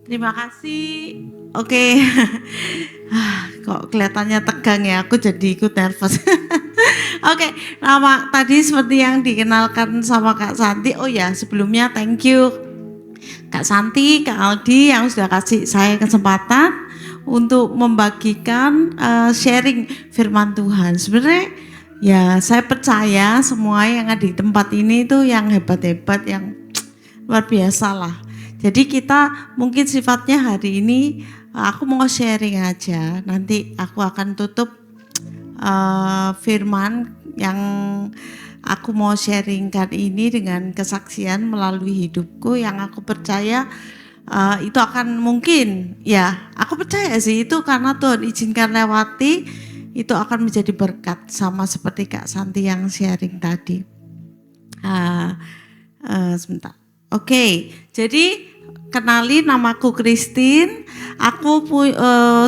Terima kasih. Oke. Kok kelihatannya tegang ya, aku jadi ikut nervous. Oke, nama tadi seperti yang dikenalkan sama Kak Santi. Oh ya, sebelumnya thank you Kak Santi, Kak Aldi yang sudah kasih saya kesempatan untuk membagikan sharing firman Tuhan. Sebenarnya ya saya percaya semua yang ada di tempat ini itu yang hebat-hebat, yang luar biasa lah. Jadi kita mungkin sifatnya hari ini aku mau sharing aja. Nanti aku akan tutup firman yang aku mau sharingkan ini dengan kesaksian melalui hidupku yang aku percaya itu akan mungkin ya, aku percaya sih itu karena Tuhan izinkan lewati, itu akan menjadi berkat sama seperti Kak Santi yang sharing tadi. Sebentar. Oke, jadi kenali, namaku Christine. Aku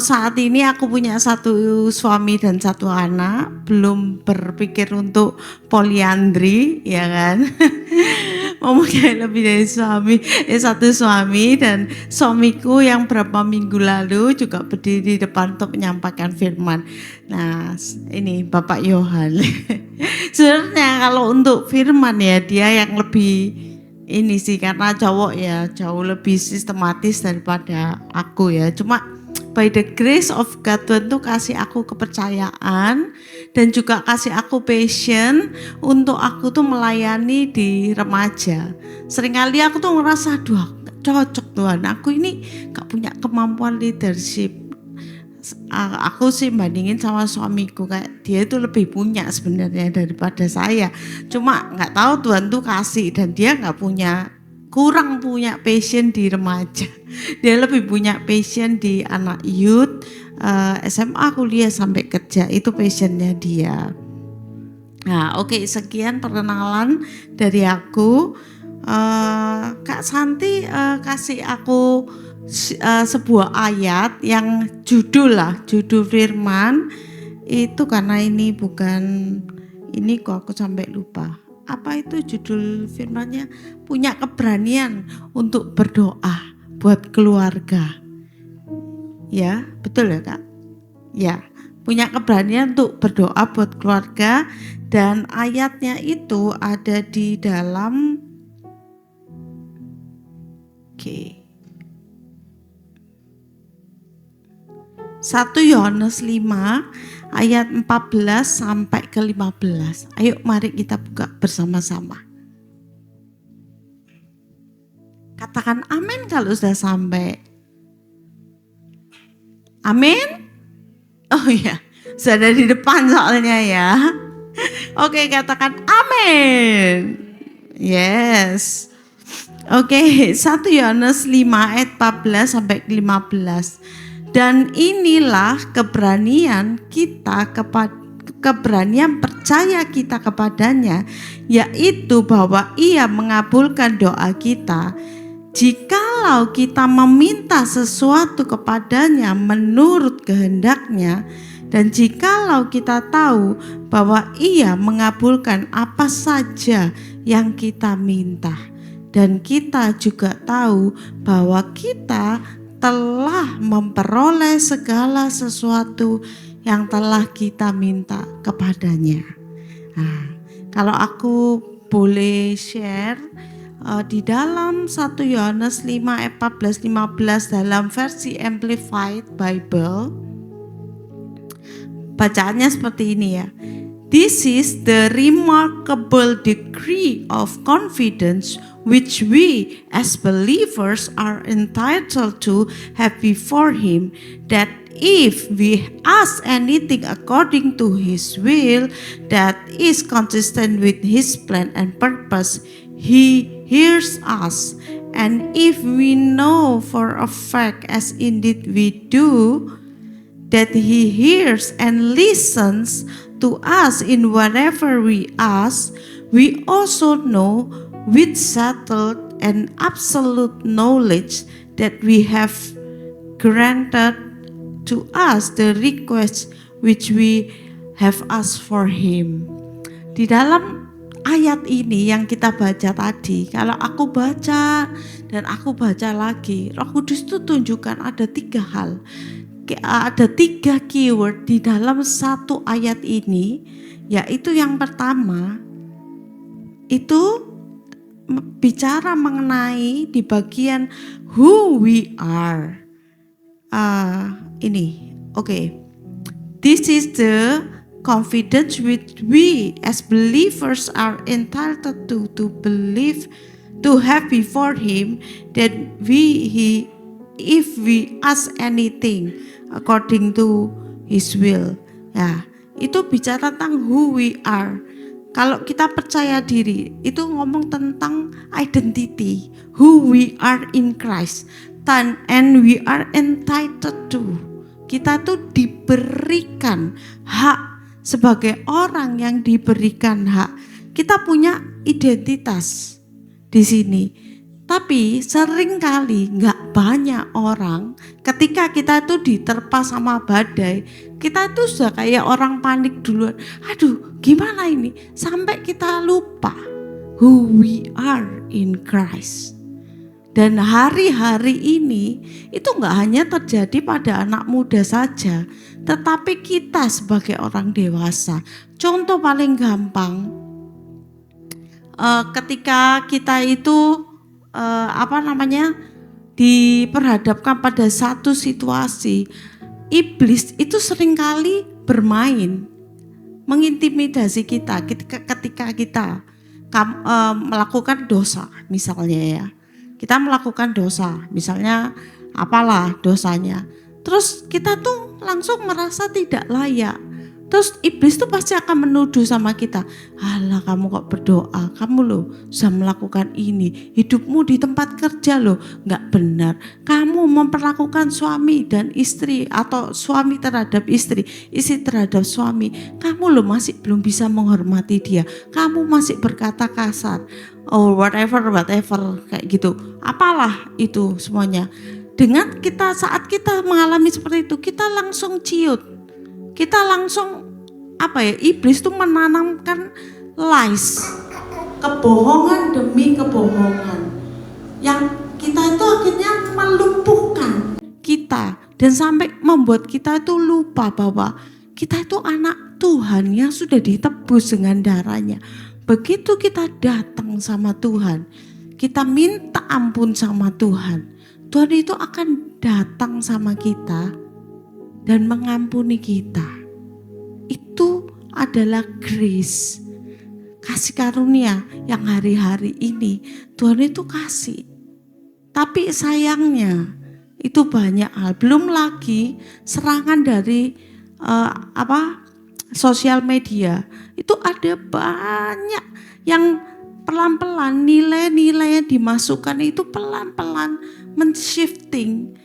saat ini aku punya satu suami dan satu anak. Belum berpikir untuk poliandri, ya kan? Mempunyai lebih dari satu suami, dan suamiku yang berapa minggu lalu juga berdiri di depan untuk menyampaikan firman. Nah, ini Bapak Yohan. Sebenarnya kalau untuk firman ya dia yang lebih ini sih, karena cowok ya jauh lebih sistematis daripada aku ya. Cuma by the grace of God, Tuhan tuh kasih aku kepercayaan dan juga kasih aku passion untuk aku tuh melayani di remaja. Seringkali aku tuh ngerasa, aduh cocok Tuhan, aku ini gak punya kemampuan leadership. Aku sih bandingin sama suamiku, kayak dia itu lebih punya sebenarnya daripada saya. Cuma nggak tahu Tuhan tuh kasih, dan dia nggak punya, kurang punya passion di remaja. Dia lebih punya passion di anak youth, SMA, kuliah sampai kerja, itu passionnya dia. Nah, oke, sekian perkenalan dari aku. Kak Santi kasih aku sebuah ayat yang judul firman itu, karena ini bukan ini kok aku sampai lupa. Apa itu judul firmannya? Punya keberanian untuk berdoa buat keluarga. Ya, betul ya Kak? Ya, punya keberanian untuk berdoa buat keluarga, dan ayatnya itu ada di dalam 1 Yohanes 5 ayat 14 sampai ke 15. Ayo mari kita buka bersama-sama. Katakan amin kalau sudah sampai. Amin? Oh iya, sudah di depan soalnya ya. Oke, katakan amin. Yes. Oke, 1 Yohanes 5 ayat 14 sampai 15. Dan inilah keberanian kita keberanian percaya kita kepadanya, yaitu bahwa Ia mengabulkan doa kita jikalau kita meminta sesuatu kepadanya menurut kehendaknya, dan jikalau kita tahu bahwa Ia mengabulkan apa saja yang kita minta, dan kita juga tahu bahwa kita telah memperoleh segala sesuatu yang telah kita minta kepadanya. Nah, kalau aku boleh share di dalam 1 Yohanes 5 ayat 14-15 dalam versi Amplified Bible, bacaannya seperti ini ya. This is the remarkable degree of confidence which we as believers are entitled to have before Him, that if we ask anything according to His will that is consistent with His plan and purpose, He hears us. And if we know for a fact, as indeed we do, that He hears and listens to us in whatever we ask, we also know with settled and absolute knowledge that we have granted to us the request which we have asked for Him. Di dalam ayat ini yang kita baca tadi, kalau aku baca dan aku baca lagi, Roh Kudus itu tunjukkan ada 3 hal. Ada 3 keyword di dalam satu ayat ini, yaitu yang pertama itu bicara mengenai di bagian who we are. This is the confidence which we as believers are entitled to believe, to have before Him, that if we ask anything according to His will. Ya, itu bicara tentang who we are. Kalau kita percaya diri, itu ngomong tentang identity, who we are in Christ, and we are entitled to. Kita tuh diberikan hak sebagai orang yang diberikan hak. Kita punya identitas di sini. Tapi seringkali nggak banyak orang ketika kita itu diterpa sama badai, kita itu sudah kayak orang panik duluan. Aduh, gimana ini? Sampai kita lupa who we are in Christ. Dan hari-hari ini itu nggak hanya terjadi pada anak muda saja, tetapi kita sebagai orang dewasa. Contoh paling gampang, ketika kita itu diperhadapkan pada satu situasi, iblis itu seringkali bermain, mengintimidasi kita ketika kita melakukan dosa, misalnya ya. Kita melakukan dosa, misalnya apalah dosanya. Terus kita tuh langsung merasa tidak layak. Terus iblis tuh pasti akan menuduh sama kita. Alah, kamu kok berdoa, kamu loh sudah melakukan ini. Hidupmu di tempat kerja loh gak benar. Kamu memperlakukan suami dan istri, atau suami terhadap istri terhadap suami. Kamu loh masih belum bisa menghormati dia. Kamu masih berkata kasar. Oh whatever kayak gitu. Apalah itu semuanya. Dengan kita, saat kita mengalami seperti itu, kita langsung ciut. Kita langsung iblis tuh menanamkan lies, kebohongan demi kebohongan, yang kita itu akhirnya melumpuhkan kita dan sampai membuat kita itu lupa bahwa kita itu anak Tuhan yang sudah ditebus dengan darahnya. Begitu kita datang sama Tuhan, kita minta ampun sama Tuhan, Tuhan itu akan datang sama kita dan mengampuni kita. Itu adalah grace, kasih karunia yang hari-hari ini Tuhan itu kasih. Tapi sayangnya itu banyak hal, belum lagi serangan dari sosial media. Itu ada banyak yang pelan-pelan nilai-nilai yang dimasukkan itu pelan-pelan men-shifting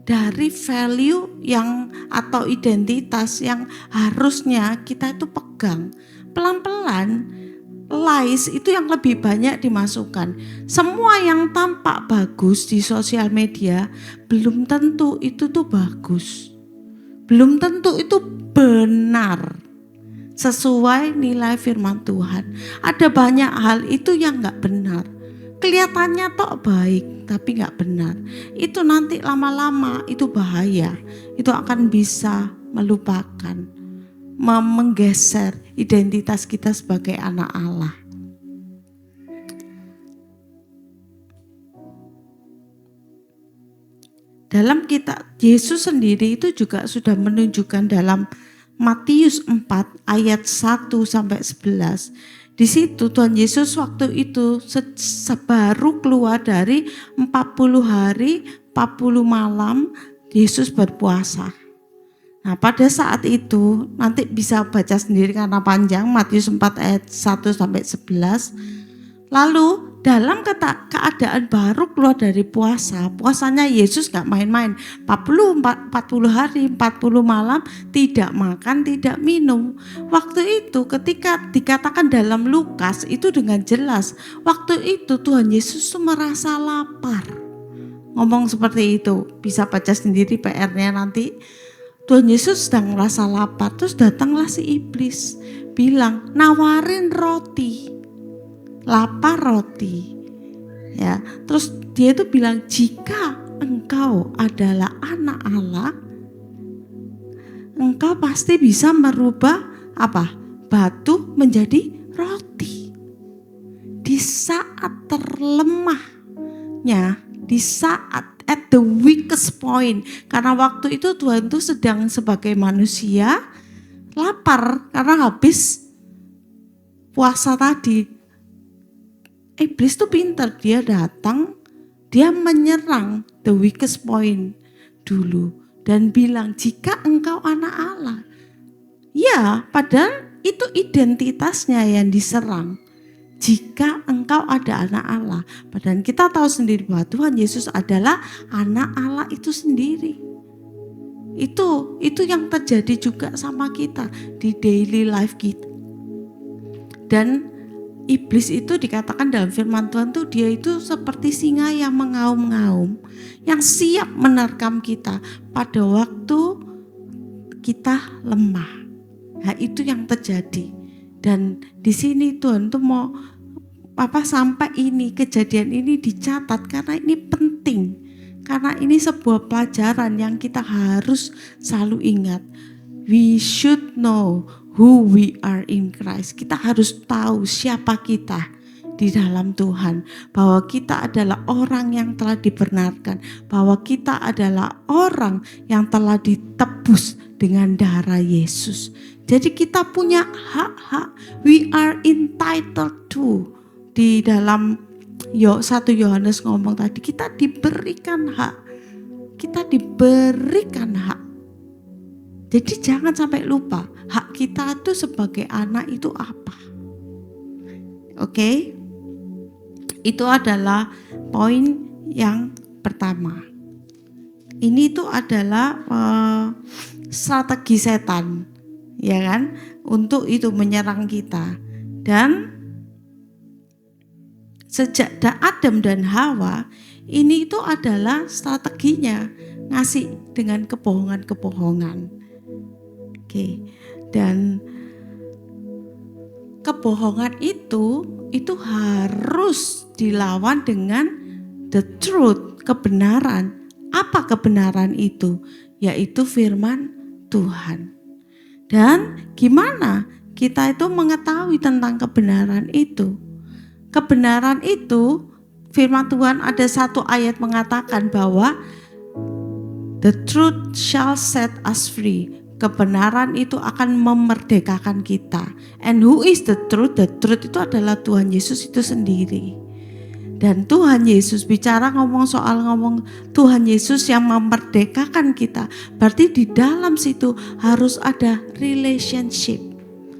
dari value yang atau identitas yang harusnya kita itu pegang. Pelan-pelan lies itu yang lebih banyak dimasukkan. Semua yang tampak bagus di sosial media belum tentu itu tuh bagus. Belum tentu itu benar sesuai nilai firman Tuhan. Ada banyak hal itu yang gak benar. Kelihatannya tok baik tapi gak benar. Itu nanti lama-lama itu bahaya. Itu akan bisa melupakan, menggeser identitas kita sebagai anak Allah. Dalam kitab Yesus sendiri itu juga sudah menunjukkan dalam Matius 4 ayat 1 sampai 11. Di situ Tuhan Yesus waktu itu sebaru keluar dari 40 hari 40 malam Yesus berpuasa. Nah pada saat itu nanti bisa baca sendiri karena panjang, Matius 4 ayat 1 sampai 11. Lalu dalam keadaan baru keluar dari puasanya Yesus gak main-main. 40 hari 40 malam tidak makan tidak minum. Waktu itu ketika dikatakan dalam Lukas itu dengan jelas, waktu itu Tuhan Yesus merasa lapar. Ngomong seperti itu, bisa baca sendiri PR-nya nanti. Tuhan Yesus sedang merasa lapar, terus datanglah si iblis bilang nawarin roti. lapar roti. Ya, terus dia itu bilang, jika engkau adalah anak Allah, engkau pasti bisa merubah apa? Batu menjadi roti. Di saat terlemahnya, di saat at the weakest point, karena waktu itu Tuhan itu sedang sebagai manusia lapar karena habis puasa tadi. Iblis tuh pintar, dia datang, dia menyerang the weakest point dulu dan bilang, jika engkau anak Allah. Ya, padahal itu identitasnya yang diserang. Jika engkau ada anak Allah. Padahal kita tahu sendiri bahwa Tuhan Yesus adalah anak Allah itu sendiri. Itu yang terjadi juga sama kita di daily life kita. Dan iblis itu dikatakan dalam firman Tuhan tuh dia itu seperti singa yang mengaum-ngaum, yang siap menerkam kita pada waktu kita lemah. Nah, itu yang terjadi. Dan di sini Tuhan tuh mau sampai ini kejadian ini dicatat karena ini penting. Karena ini sebuah pelajaran yang kita harus selalu ingat. We should know who we are in Christ. Kita harus tahu siapa kita di dalam Tuhan. Bahwa kita adalah orang yang telah dibenarkan. Bahwa kita adalah orang yang telah ditebus dengan darah Yesus. Jadi kita punya hak-hak. We are entitled to. Di dalam 1 Yohanes ngomong tadi, kita diberikan hak. Kita diberikan hak. Jadi jangan sampai lupa, hak kita itu sebagai anak itu apa. Oke? Itu adalah poin yang pertama. Ini itu adalah strategi setan, ya kan? Untuk itu menyerang kita. Dan sejak Adam dan Hawa, ini itu adalah strateginya, ngasih dengan kebohongan-kebohongan. Oke. Dan kebohongan itu harus dilawan dengan the truth, kebenaran. Apa kebenaran itu? Yaitu firman Tuhan. Dan gimana kita itu mengetahui tentang kebenaran itu? Kebenaran itu, firman Tuhan ada satu ayat mengatakan bahwa the truth shall set us free. Kebenaran itu akan memerdekakan kita. And who is the truth? The truth itu adalah Tuhan Yesus itu sendiri. Dan Tuhan Yesus bicara ngomong Tuhan Yesus yang memerdekakan kita. Berarti di dalam situ harus ada relationship.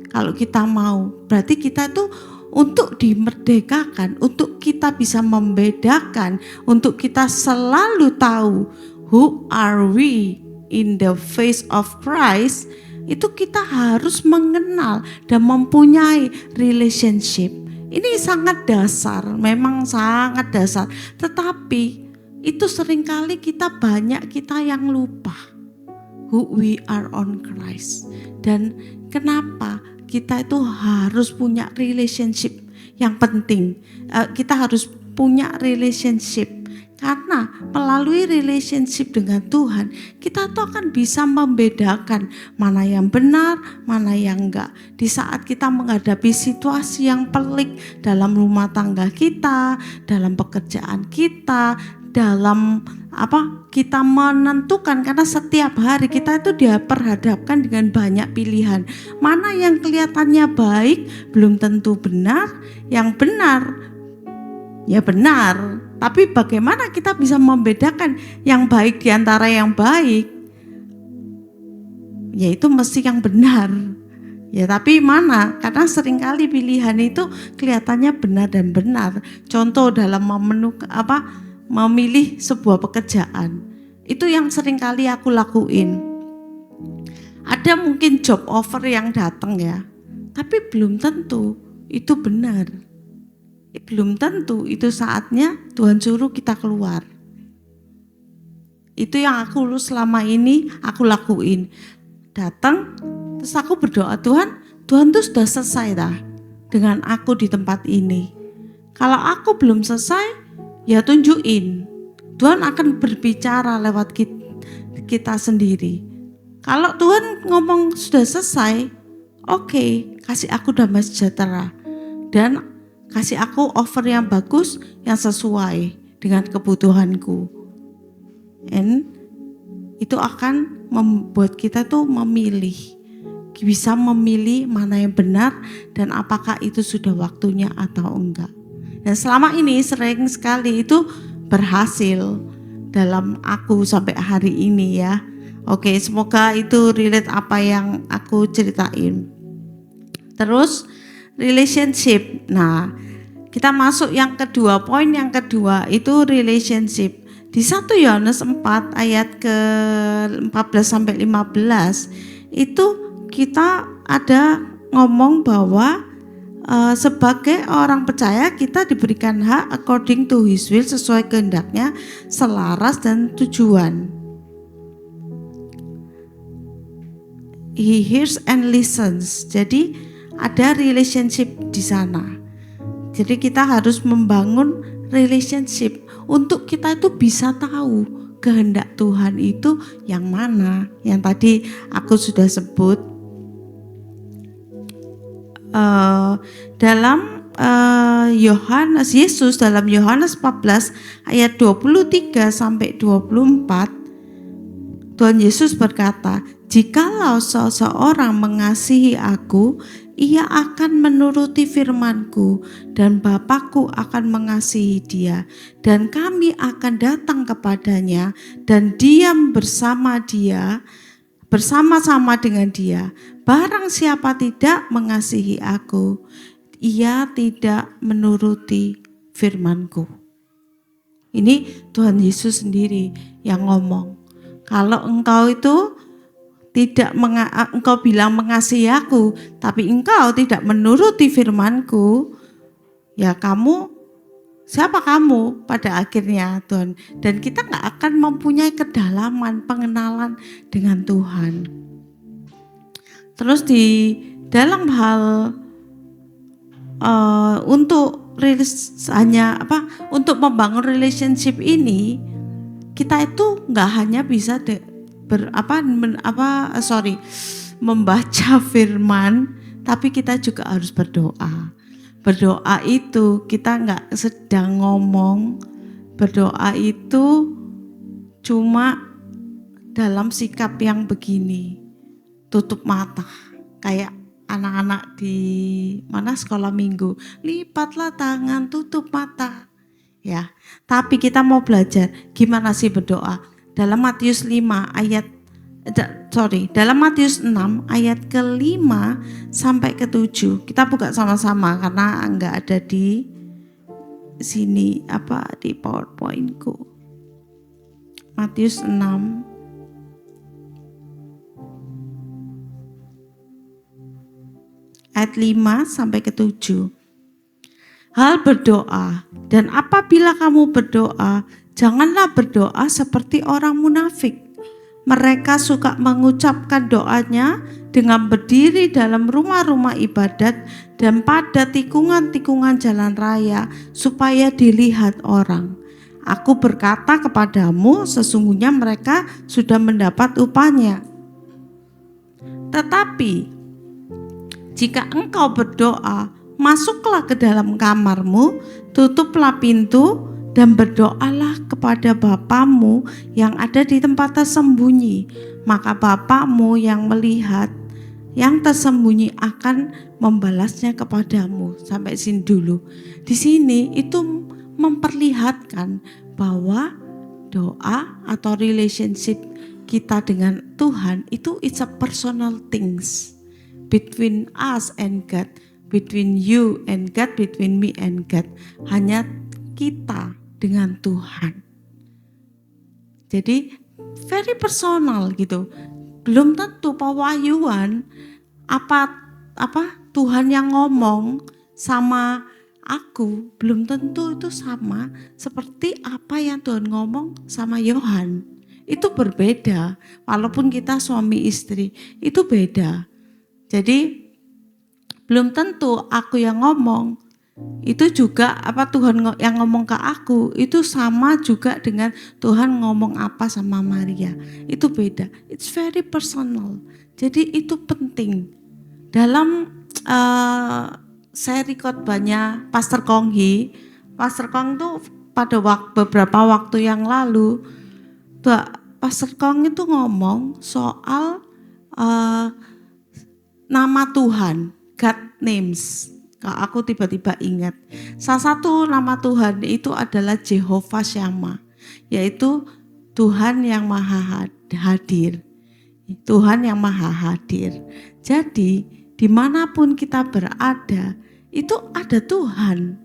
Kalau kita mau, berarti kita itu untuk dimerdekakan, untuk kita bisa membedakan, untuk kita selalu tahu who are we in the face of Christ, itu kita harus mengenal dan mempunyai relationship. Ini sangat dasar, memang sangat dasar. Tetapi itu seringkali kita yang lupa who we are on Christ. Dan kenapa kita itu harus punya relationship yang penting. Kita harus punya relationship. Karena melalui relationship dengan Tuhan, kita tuh akan bisa membedakan mana yang benar, mana yang enggak. Di saat kita menghadapi situasi yang pelik dalam rumah tangga kita, dalam pekerjaan kita, dalam kita menentukan, karena setiap hari kita itu diperhadapkan dengan banyak pilihan. Mana yang kelihatannya baik belum tentu benar, yang benar ya benar. Tapi bagaimana kita bisa membedakan yang baik di antara yang baik? Yaitu mesti yang benar. Ya tapi mana? Karena seringkali pilihan itu kelihatannya benar dan benar. Contoh dalam memilih sebuah pekerjaan. Itu yang seringkali aku lakuin. Ada mungkin job offer yang datang ya. Tapi belum tentu itu benar. Belum tentu itu saatnya Tuhan suruh kita keluar. Itu yang aku selama ini aku lakuin. Datang, terus aku berdoa, Tuhan tuh sudah selesai dah dengan aku di tempat ini. Kalau aku belum selesai, ya tunjukin. Tuhan akan berbicara lewat kita sendiri. Kalau Tuhan ngomong sudah selesai, oke, kasih aku damai sejahtera. Dan kasih aku offer yang bagus, yang sesuai dengan kebutuhanku. And itu akan membuat kita tuh bisa memilih mana yang benar dan apakah itu sudah waktunya atau enggak. Dan selama ini sering sekali itu berhasil dalam aku sampai hari ini ya. Oke, semoga itu relate apa yang aku ceritain. Terus relationship. Nah, kita masuk yang kedua, poin yang kedua itu relationship. Di 1 Yohanes 4 ayat ke-14 sampai 15 itu kita ada ngomong bahwa sebagai orang percaya kita diberikan hak according to his will, sesuai kehendaknya, selaras dan tujuan. He hears and listens. Jadi ada relationship di sana. Jadi kita harus membangun relationship untuk kita itu bisa tahu kehendak Tuhan itu yang mana. Yang tadi aku sudah sebut dalam Yesus dalam Yohanes 14 ayat 23 sampai 24, Tuhan Yesus berkata, "Jikalau seseorang mengasihi aku, ia akan menuruti firman-Ku, dan Bapa-Ku akan mengasihi dia, dan kami akan datang kepadanya dan diam bersama-sama dengan dia. Barang siapa tidak mengasihi aku, ia tidak menuruti firman-Ku." Ini Tuhan Yesus sendiri yang ngomong. Kalau engkau itu engkau bilang mengasihi aku, tapi engkau tidak menuruti firman-Ku, ya siapa kamu pada akhirnya, Tuhan? Dan kita gak akan mempunyai kedalaman pengenalan dengan Tuhan. Terus di dalam hal untuk membangun relationship ini, kita itu nggak hanya bisa membaca firman, tapi kita juga harus berdoa. Berdoa itu kita nggak sedang ngomong, berdoa itu cuma dalam sikap yang begini, tutup mata, kayak anak-anak di sekolah minggu, lipatlah tangan, tutup mata. Ya, tapi kita mau belajar gimana sih berdoa. Dalam Matius 6 ayat ke-5 sampai ke-7. Kita buka sama-sama karena enggak ada di sini di PowerPoint-ku. Matius 6 ayat 5 sampai ke-7. Hal berdoa, dan apabila kamu berdoa, janganlah berdoa seperti orang munafik. Mereka suka mengucapkan doanya dengan berdiri dalam rumah-rumah ibadat dan pada tikungan-tikungan jalan raya supaya dilihat orang. Aku berkata kepadamu, sesungguhnya mereka sudah mendapat upahnya. Tetapi jika engkau berdoa, masuklah ke dalam kamarmu, tutuplah pintu, dan berdoalah kepada Bapamu yang ada di tempat tersembunyi. Maka Bapamu yang melihat yang tersembunyi akan membalasnya kepadamu. Sampai sini dulu. Di sini itu memperlihatkan bahwa doa atau relationship kita dengan Tuhan itu it's a personal things between us and God. Between you and God, between me and God. Hanya kita dengan Tuhan. Jadi very personal gitu. Belum tentu pewahyuan apa Tuhan yang ngomong sama aku belum tentu itu sama seperti apa yang Tuhan ngomong sama Yohan. Itu berbeda. Walaupun kita suami istri, itu beda. Jadi belum tentu aku yang ngomong itu juga apa Tuhan yang ngomong ke aku itu sama juga dengan Tuhan ngomong apa sama Maria. Itu beda. It's very personal. Jadi itu penting. Dalam seri khotbahnya Pastor Kong tuh pada beberapa waktu yang lalu, Pastor Kong itu ngomong soal nama Tuhan, God names. Aku tiba-tiba ingat, salah satu nama Tuhan itu adalah Jehovah Shammah, yaitu Tuhan yang maha hadir. Tuhan yang maha hadir. Jadi dimanapun kita berada, itu ada Tuhan.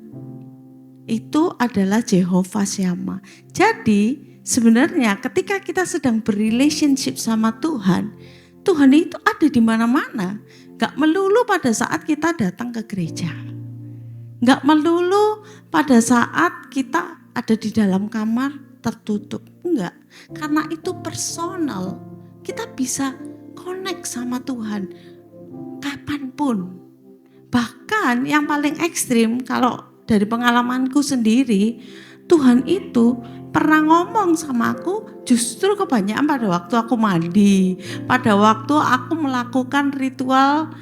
Itu adalah Jehovah Shammah. Jadi sebenarnya ketika kita sedang berrelationship sama Tuhan, Tuhan itu ada di mana-mana. Gak melulu pada saat kita datang ke gereja. Gak melulu pada saat kita ada di dalam kamar tertutup. Enggak, karena itu personal. Kita bisa connect sama Tuhan kapanpun. Bahkan yang paling ekstrim, kalau dari pengalamanku sendiri, Tuhan itu pernah ngomong sama aku justru kebanyakan pada waktu aku mandi, pada waktu aku melakukan ritual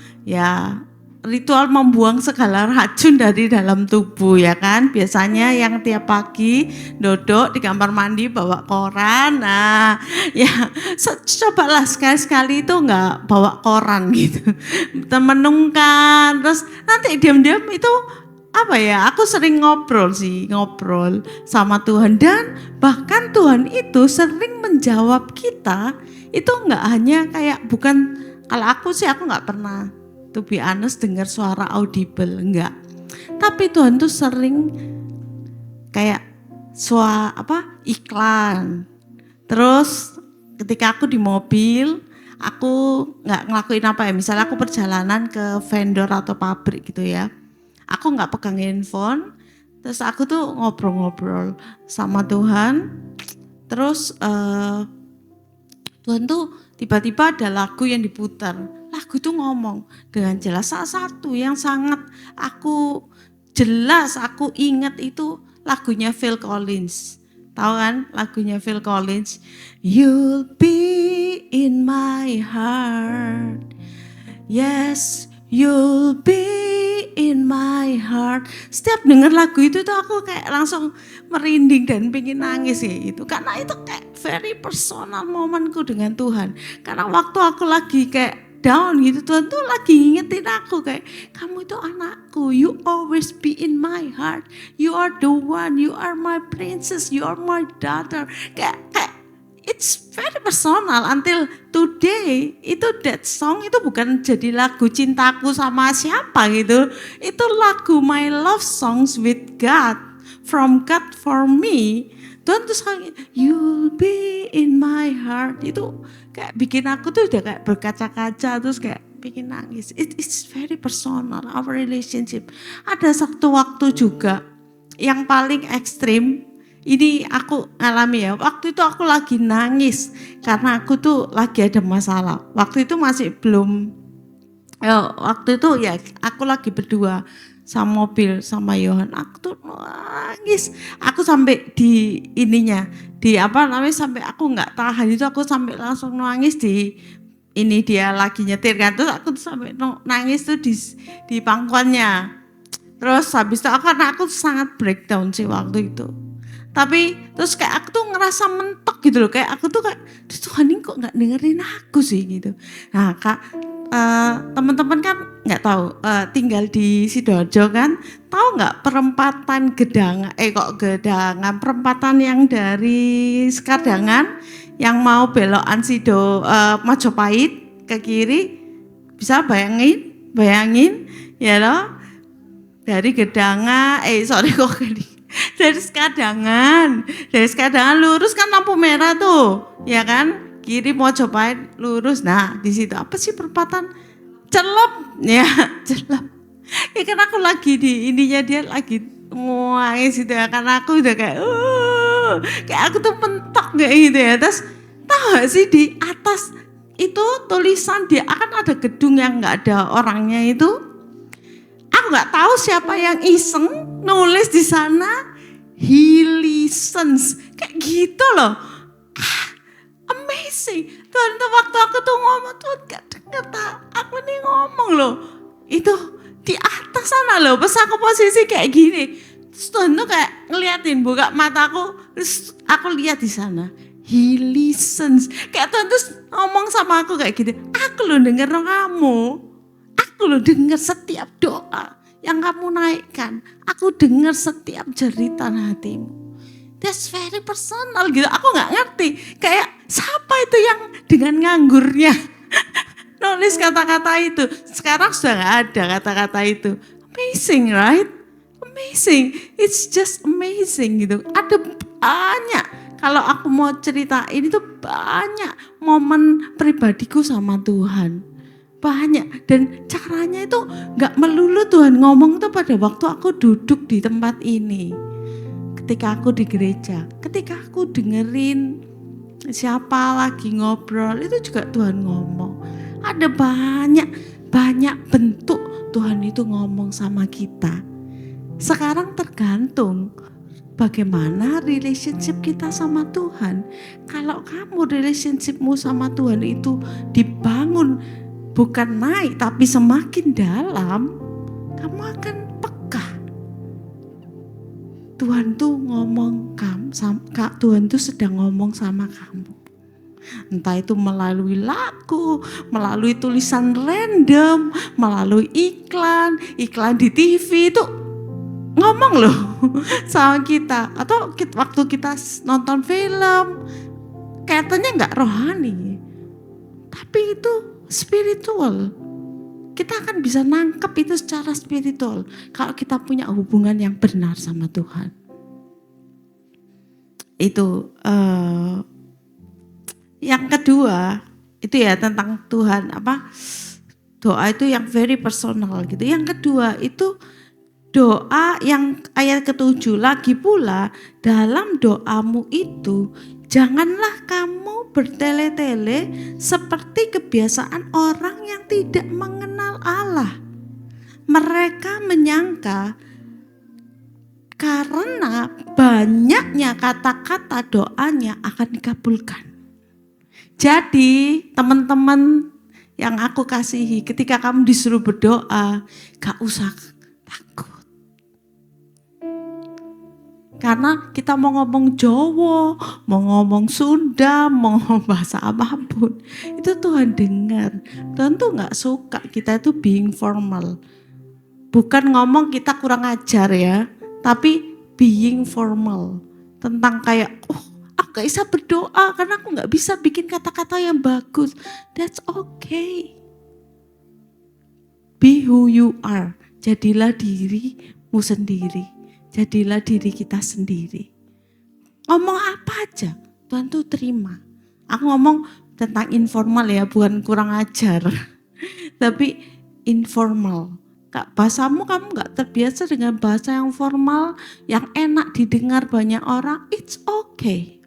membuang segala racun dari dalam tubuh, ya kan. Biasanya yang tiap pagi duduk di kamar mandi bawa koran. Nah ya cobalah sekali-sekali itu enggak bawa koran gitu, menungkan, terus nanti diam-diam itu aku sering ngobrol sama Tuhan, dan bahkan Tuhan itu sering menjawab kita. Itu enggak hanya bukan, kalau aku enggak pernah to be honest dengar suara audible, enggak. Tapi Tuhan tuh sering iklan. Terus ketika aku di mobil, aku enggak ngelakuin misalnya aku perjalanan ke vendor atau pabrik gitu ya. Aku nggak pegang handphone, terus aku tuh ngobrol-ngobrol sama Tuhan. Terus Tuhan tuh tiba-tiba ada lagu yang diputar. Lagu tuh ngomong dengan jelas. Salah satu yang sangat aku ingat itu lagunya Phil Collins. Tahu kan lagunya Phil Collins? You'll be in my heart. Yes, you'll be in my heart. Setiap dengar lagu itu tuh aku langsung merinding dan pengen nangis itu. Karena itu very personal momenku dengan Tuhan. Karena waktu aku lagi down gitu, Tuhan tuh lagi ngingetin aku kamu itu anakku, you always be in my heart. You are the one, you are my princess, you are my daughter. It's very personal until today. Itu that song itu bukan jadi lagu cintaku sama siapa gitu. Itu lagu my love songs with God, from God for me. Tuhan tuh you'll be in my heart. Itu bikin aku tuh udah berkaca-kaca, terus bikin nangis. It's very personal, our relationship. Ada satu waktu juga yang paling ekstrim. Ini aku alami ya, waktu itu aku lagi nangis karena aku tuh lagi ada masalah. Waktu itu masih belum, waktu itu ya aku lagi berdua sama mobil sama Yohan. Aku tuh nangis, aku sampai sampai aku nggak tahan itu, aku sampai langsung nangis dia lagi nyetir kan, terus aku tuh sampai nangis tuh di pangkuannya. Terus habis itu karena aku sangat breakdown sih waktu itu. Tapi terus aku tuh ngerasa mentok gitu loh, aku tuh Tuhan ini kok nggak dengerin aku sih gitu. Nah teman-teman kan nggak tahu tinggal di Sidoarjo kan, tahu nggak perempatan perempatan yang dari Sekadangan yang mau belokan Majapahit ke kiri, bisa bayangin ya loh, dari Gedangan dari Sekadangan lurus kan lampu merah tuh, ya kan? Kiri Majapahit lurus. Nah, di situ apa sih perempatan? Celep. Ya, celep. Ya kan aku lagi dia lagi nangis gitu ya, karena aku udah kayak aku tuh mentok gitu ya. Terus tahu gak sih di atas itu tulisan dia akan ada gedung yang nggak ada orangnya itu. Aku nggak tahu siapa yang iseng nulis di sana. He listens. Kayak gitu loh. Amazing. Tuhan tuh waktu aku tuh ngomong, Tuhan gak denger aku nih ngomong loh. Itu di atas sana loh, pas aku posisi kayak gini. Terus Tuhan tuh kayak ngeliatin, buka mataku, terus aku lihat di sana. He listens. Kayak Tuhan tuh ngomong sama aku kayak gini, aku loh denger kamu. Aku loh denger setiap doa yang kamu naikkan. Aku denger setiap jeritan hatimu. That's very personal gitu. Aku gak ngerti. Kayak siapa itu yang dengan nganggurnya nulis kata-kata itu. Sekarang sudah gak ada kata-kata itu. Amazing, right? Amazing. It's just amazing gitu. Ada banyak. Kalau aku mau ceritain itu banyak momen pribadiku sama Tuhan. Banyak. Dan caranya itu gak melulu Tuhan ngomong tuh pada waktu aku duduk di tempat ini. Ketika aku di gereja, ketika aku dengerin siapa lagi ngobrol, itu juga Tuhan ngomong. Ada banyak bentuk Tuhan itu ngomong sama kita. Sekarang tergantung bagaimana relationship kita sama Tuhan. Kalau kamu relationshipmu sama Tuhan itu dibangun bukan naik tapi semakin dalam, kamu akan peka. Tuhan tuh ngomong Tuhan tuh sedang ngomong sama kamu. Entah itu melalui lagu, melalui tulisan random, melalui iklan di TV itu ngomong loh sama kita. Atau waktu kita nonton film, kayaknya gak rohani, tapi itu spiritual. Kita akan bisa nangkep itu secara spiritual kalau kita punya hubungan yang benar sama Tuhan. Itu yang kedua itu ya tentang Tuhan, doa itu yang very personal gitu. Yang kedua itu doa yang ayat ke-7 lagi pula, dalam doamu itu janganlah kamu bertele-tele seperti kebiasaan orang yang tidak mengenal Allah. Mereka menyangka karena banyaknya kata-kata doanya akan dikabulkan. Jadi teman-teman yang aku kasihi, ketika kamu disuruh berdoa, gak usah takut. Karena kita mau ngomong Jawa, mau ngomong Sunda, mau ngomong bahasa apapun, itu Tuhan dengar. Tuhan tuh gak suka kita itu being formal. Bukan ngomong kita kurang ajar ya, tapi being formal. Tentang kayak, aku gak bisa berdoa karena aku gak bisa bikin kata-kata yang bagus. That's okay. Be who you are. Jadilah dirimu sendiri. Jadilah diri kita sendiri. Ngomong apa aja, Tuhan tuh terima. Aku ngomong tentang informal ya, bukan kurang ajar. Tapi informal. Bahasamu kamu gak terbiasa dengan bahasa yang formal, yang enak didengar banyak orang, it's okay.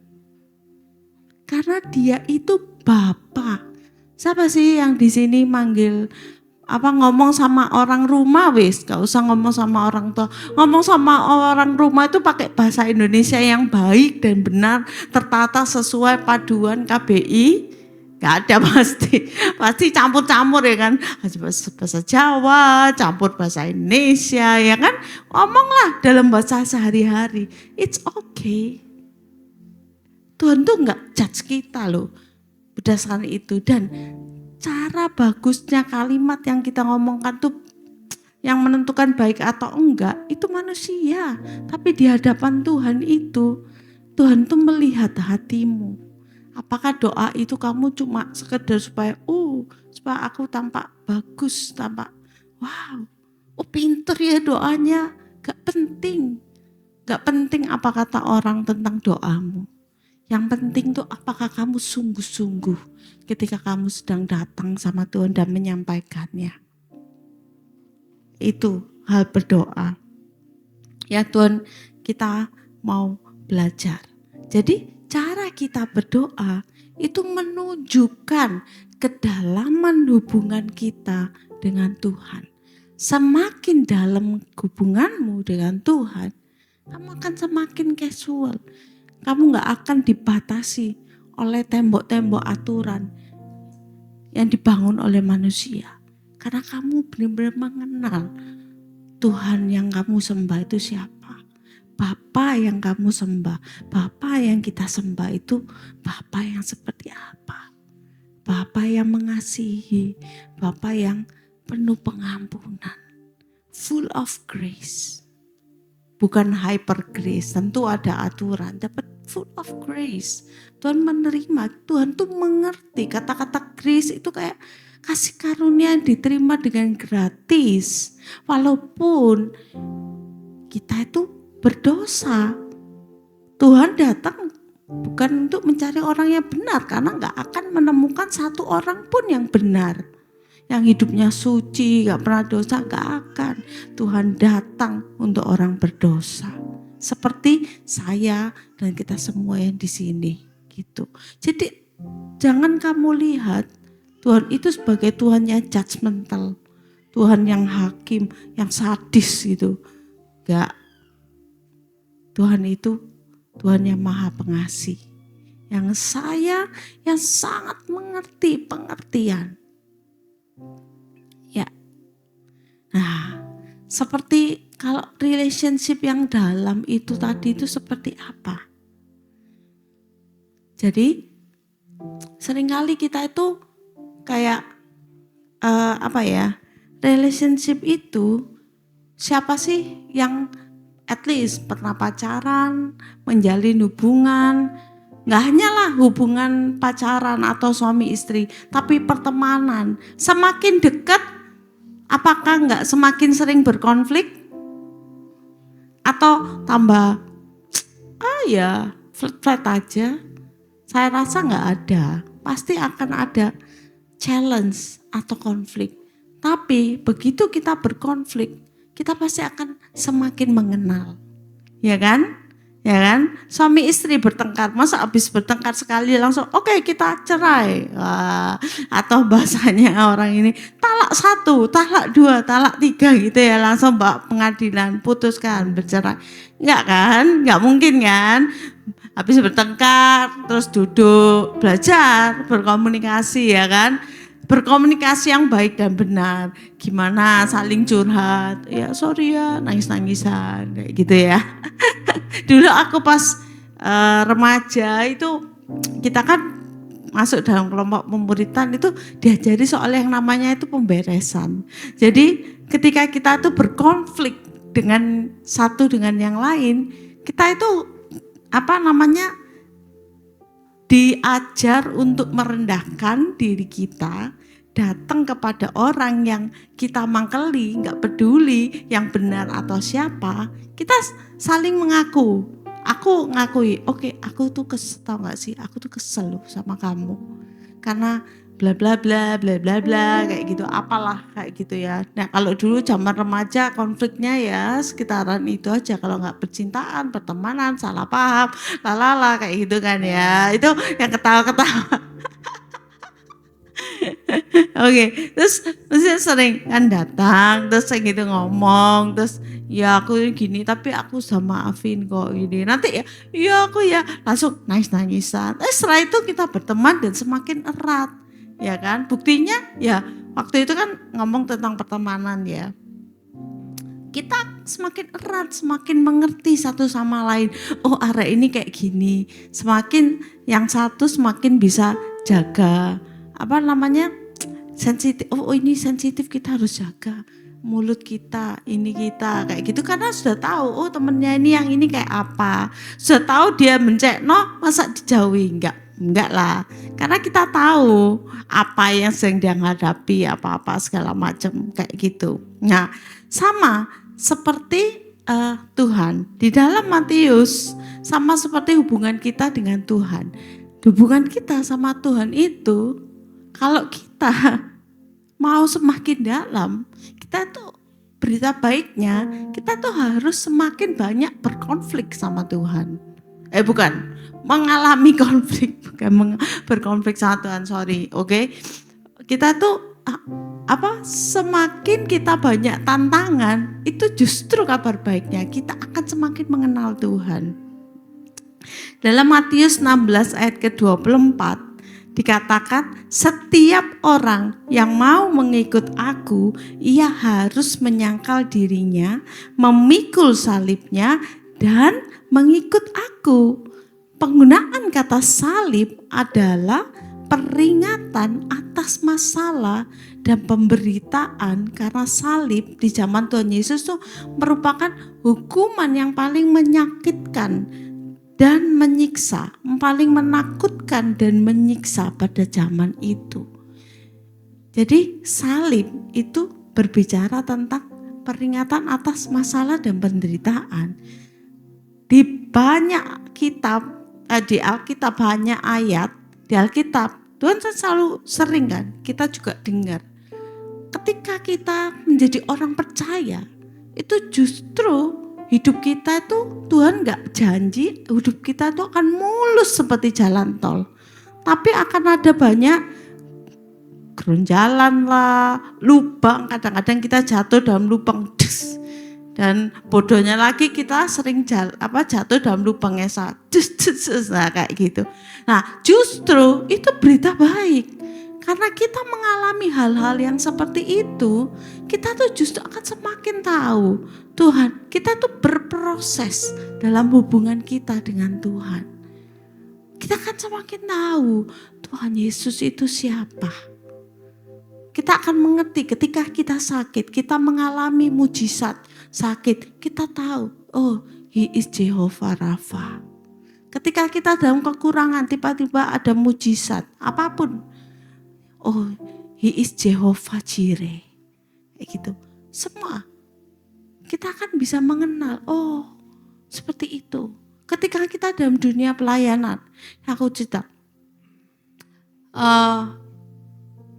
Karena dia itu Bapa. Siapa sih yang di sini manggil ngomong sama orang rumah gak usah ngomong sama orang tua. Ngomong sama orang rumah itu pakai bahasa Indonesia yang baik dan benar, tertata sesuai paduan KBI. Gak ada pasti campur-campur ya kan, bahasa Jawa, campur bahasa Indonesia ya kan. Ngomonglah dalam bahasa sehari-hari, it's okay. Tuhan tuh gak judge kita loh berdasarkan itu. Dan cara bagusnya kalimat yang kita ngomongkan tuh yang menentukan baik atau enggak itu manusia. Tapi di hadapan Tuhan itu, Tuhan tuh melihat hatimu. Apakah doa itu kamu cuma sekedar supaya aku tampak bagus, tampak wow, pinter ya doanya. Gak penting. Gak penting apa kata orang tentang doamu. Yang penting tuh apakah kamu sungguh-sungguh ketika kamu sedang datang sama Tuhan dan menyampaikannya. Itu hal berdoa. Ya Tuhan, kita mau belajar. Jadi cara kita berdoa itu menunjukkan kedalaman hubungan kita dengan Tuhan. semakin dalam hubunganmu dengan Tuhan, kamu akan semakin casual. Kamu gak akan dibatasi oleh tembok-tembok aturan yang dibangun oleh manusia. Karena kamu benar-benar mengenal Tuhan yang kamu sembah itu siapa. Bapa yang kamu sembah, Bapa yang kita sembah itu Bapa yang seperti apa? Bapa yang mengasihi, Bapa yang penuh pengampunan, full of grace. Bukan hyper grace, tentu ada aturan, tapi full of grace. Tuhan menerima, Tuhan tuh mengerti. Kata-kata grace itu kayak kasih karunia yang diterima dengan gratis. Walaupun kita itu berdosa, Tuhan datang bukan untuk mencari orang yang benar, karena gak akan menemukan satu orang pun yang benar. Yang hidupnya suci, gak pernah dosa, gak akan. Tuhan datang untuk orang berdosa. Seperti saya dan kita semua yang di sini gitu. Jadi jangan kamu lihat Tuhan itu sebagai Tuhan yang judgmental, Tuhan yang hakim, yang sadis gitu. Gak. Tuhan itu Tuhan yang maha pengasih. Yang sayang, yang sangat mengerti pengertian. Ya. Nah, seperti kalau relationship yang dalam itu tadi itu seperti apa? Jadi seringkali kita itu kayak relationship itu siapa sih yang at least pernah pacaran, menjalin hubungan, gak hanyalah hubungan pacaran atau suami istri, tapi pertemanan. Semakin dekat, apakah gak semakin sering berkonflik? Atau tambah, flat aja? Saya rasa gak ada, pasti akan ada challenge atau konflik. Tapi begitu kita berkonflik, kita pasti akan semakin mengenal. Ya kan? Ya kan? Suami istri bertengkar, masa habis bertengkar sekali langsung oke, kita cerai. Atau bahasanya orang ini talak 1, talak 2, talak 3 gitu ya, langsung bawa pengadilan, putuskan, bercerai. Enggak kan? Enggak mungkin kan? Habis bertengkar terus duduk, belajar, berkomunikasi ya kan? Berkomunikasi yang baik dan benar. Gimana saling curhat, ya sorry ya, nangis-nangisan kayak gitu ya. Dulu aku pas remaja itu, kita kan masuk dalam kelompok pemuritan itu diajari soal yang namanya itu pemberesan. Jadi ketika kita tuh berkonflik dengan satu dengan yang lain, kita itu diajar untuk merendahkan diri kita, datang kepada orang yang kita mangkeli, gak peduli yang benar atau siapa, kita saling mengaku. Aku ngakui, oke, aku tuh tau gak sih, aku tuh kesel sama kamu. Karena bla bla bla bla bla bla kayak gitu, apalah kayak gitu ya. Nah kalau dulu zaman remaja konfliknya ya sekitaran itu aja, kalau nggak percintaan, pertemanan, salah paham, lalala kayak gitu kan ya. Itu yang ketawa-ketawa. Oke, terus sering kan datang, terus kayak gitu ngomong, terus ya aku gini tapi aku sama maafin kok gini. Nanti ya aku ya langsung nangis-nangisan. Setelah itu kita berteman dan semakin erat. Ya kan, buktinya ya waktu itu kan ngomong tentang pertemanan ya, kita semakin erat, semakin mengerti satu sama lain. Oh arek ini kayak gini, semakin yang satu semakin bisa jaga sensitif. Oh ini sensitif, kita harus jaga mulut kita, ini kita kayak gitu, karena sudah tahu oh temennya ini yang ini kayak apa, sudah tahu dia mencekno, masa dijauhi? Enggak lah, karena kita tahu apa yang sedang dia hadapi, apa-apa segala macam kayak gitu. Nah sama seperti Tuhan di dalam Matius, sama seperti hubungan kita dengan Tuhan. Hubungan kita sama Tuhan itu, kalau kita mau semakin dalam, kita tuh berita baiknya, kita tuh harus semakin banyak berkonflik sama Tuhan. Mengalami konflik, bukan berkonflik sama Tuhan, sorry, oke? Kita tuh semakin kita banyak tantangan, itu justru kabar baiknya kita akan semakin mengenal Tuhan. Dalam Matius 16 ayat ke-24 dikatakan, setiap orang yang mau mengikut aku, ia harus menyangkal dirinya, memikul salibnya, dan mengikut aku. Penggunaan kata salib adalah peringatan atas masalah dan pemberitaan, karena salib di zaman Tuhan Yesus itu merupakan hukuman yang paling menyakitkan dan menyiksa, paling menakutkan dan menyiksa pada zaman itu. Jadi salib itu berbicara tentang peringatan atas masalah dan penderitaan. Di banyak kitab, di Alkitab banyak ayat, di Alkitab Tuhan selalu sering kan, kita juga dengar. Ketika kita menjadi orang percaya, itu justru hidup kita itu Tuhan gak janji hidup kita itu akan mulus seperti jalan tol. Tapi akan ada banyak gerunjalan lah, lubang, kadang-kadang kita jatuh dalam lubang. Dan bodohnya lagi kita sering jatuh dalam lubang esa. Nah kayak gitu. Nah justru itu berita baik. Karena kita mengalami hal-hal yang seperti itu, kita tuh justru akan semakin tahu Tuhan, kita tuh berproses dalam hubungan kita dengan Tuhan. Kita akan semakin tahu Tuhan Yesus itu siapa. Kita akan mengerti ketika kita sakit, kita mengalami mujizat sakit, kita tahu, oh, He is Jehovah Rapha. Ketika kita dalam kekurangan, tiba-tiba ada mujizat, apapun, oh, He is Jehovah Jireh. Kayak gitu. Semua kita akan bisa mengenal, oh, seperti itu. Ketika kita dalam dunia pelayanan, aku cerita,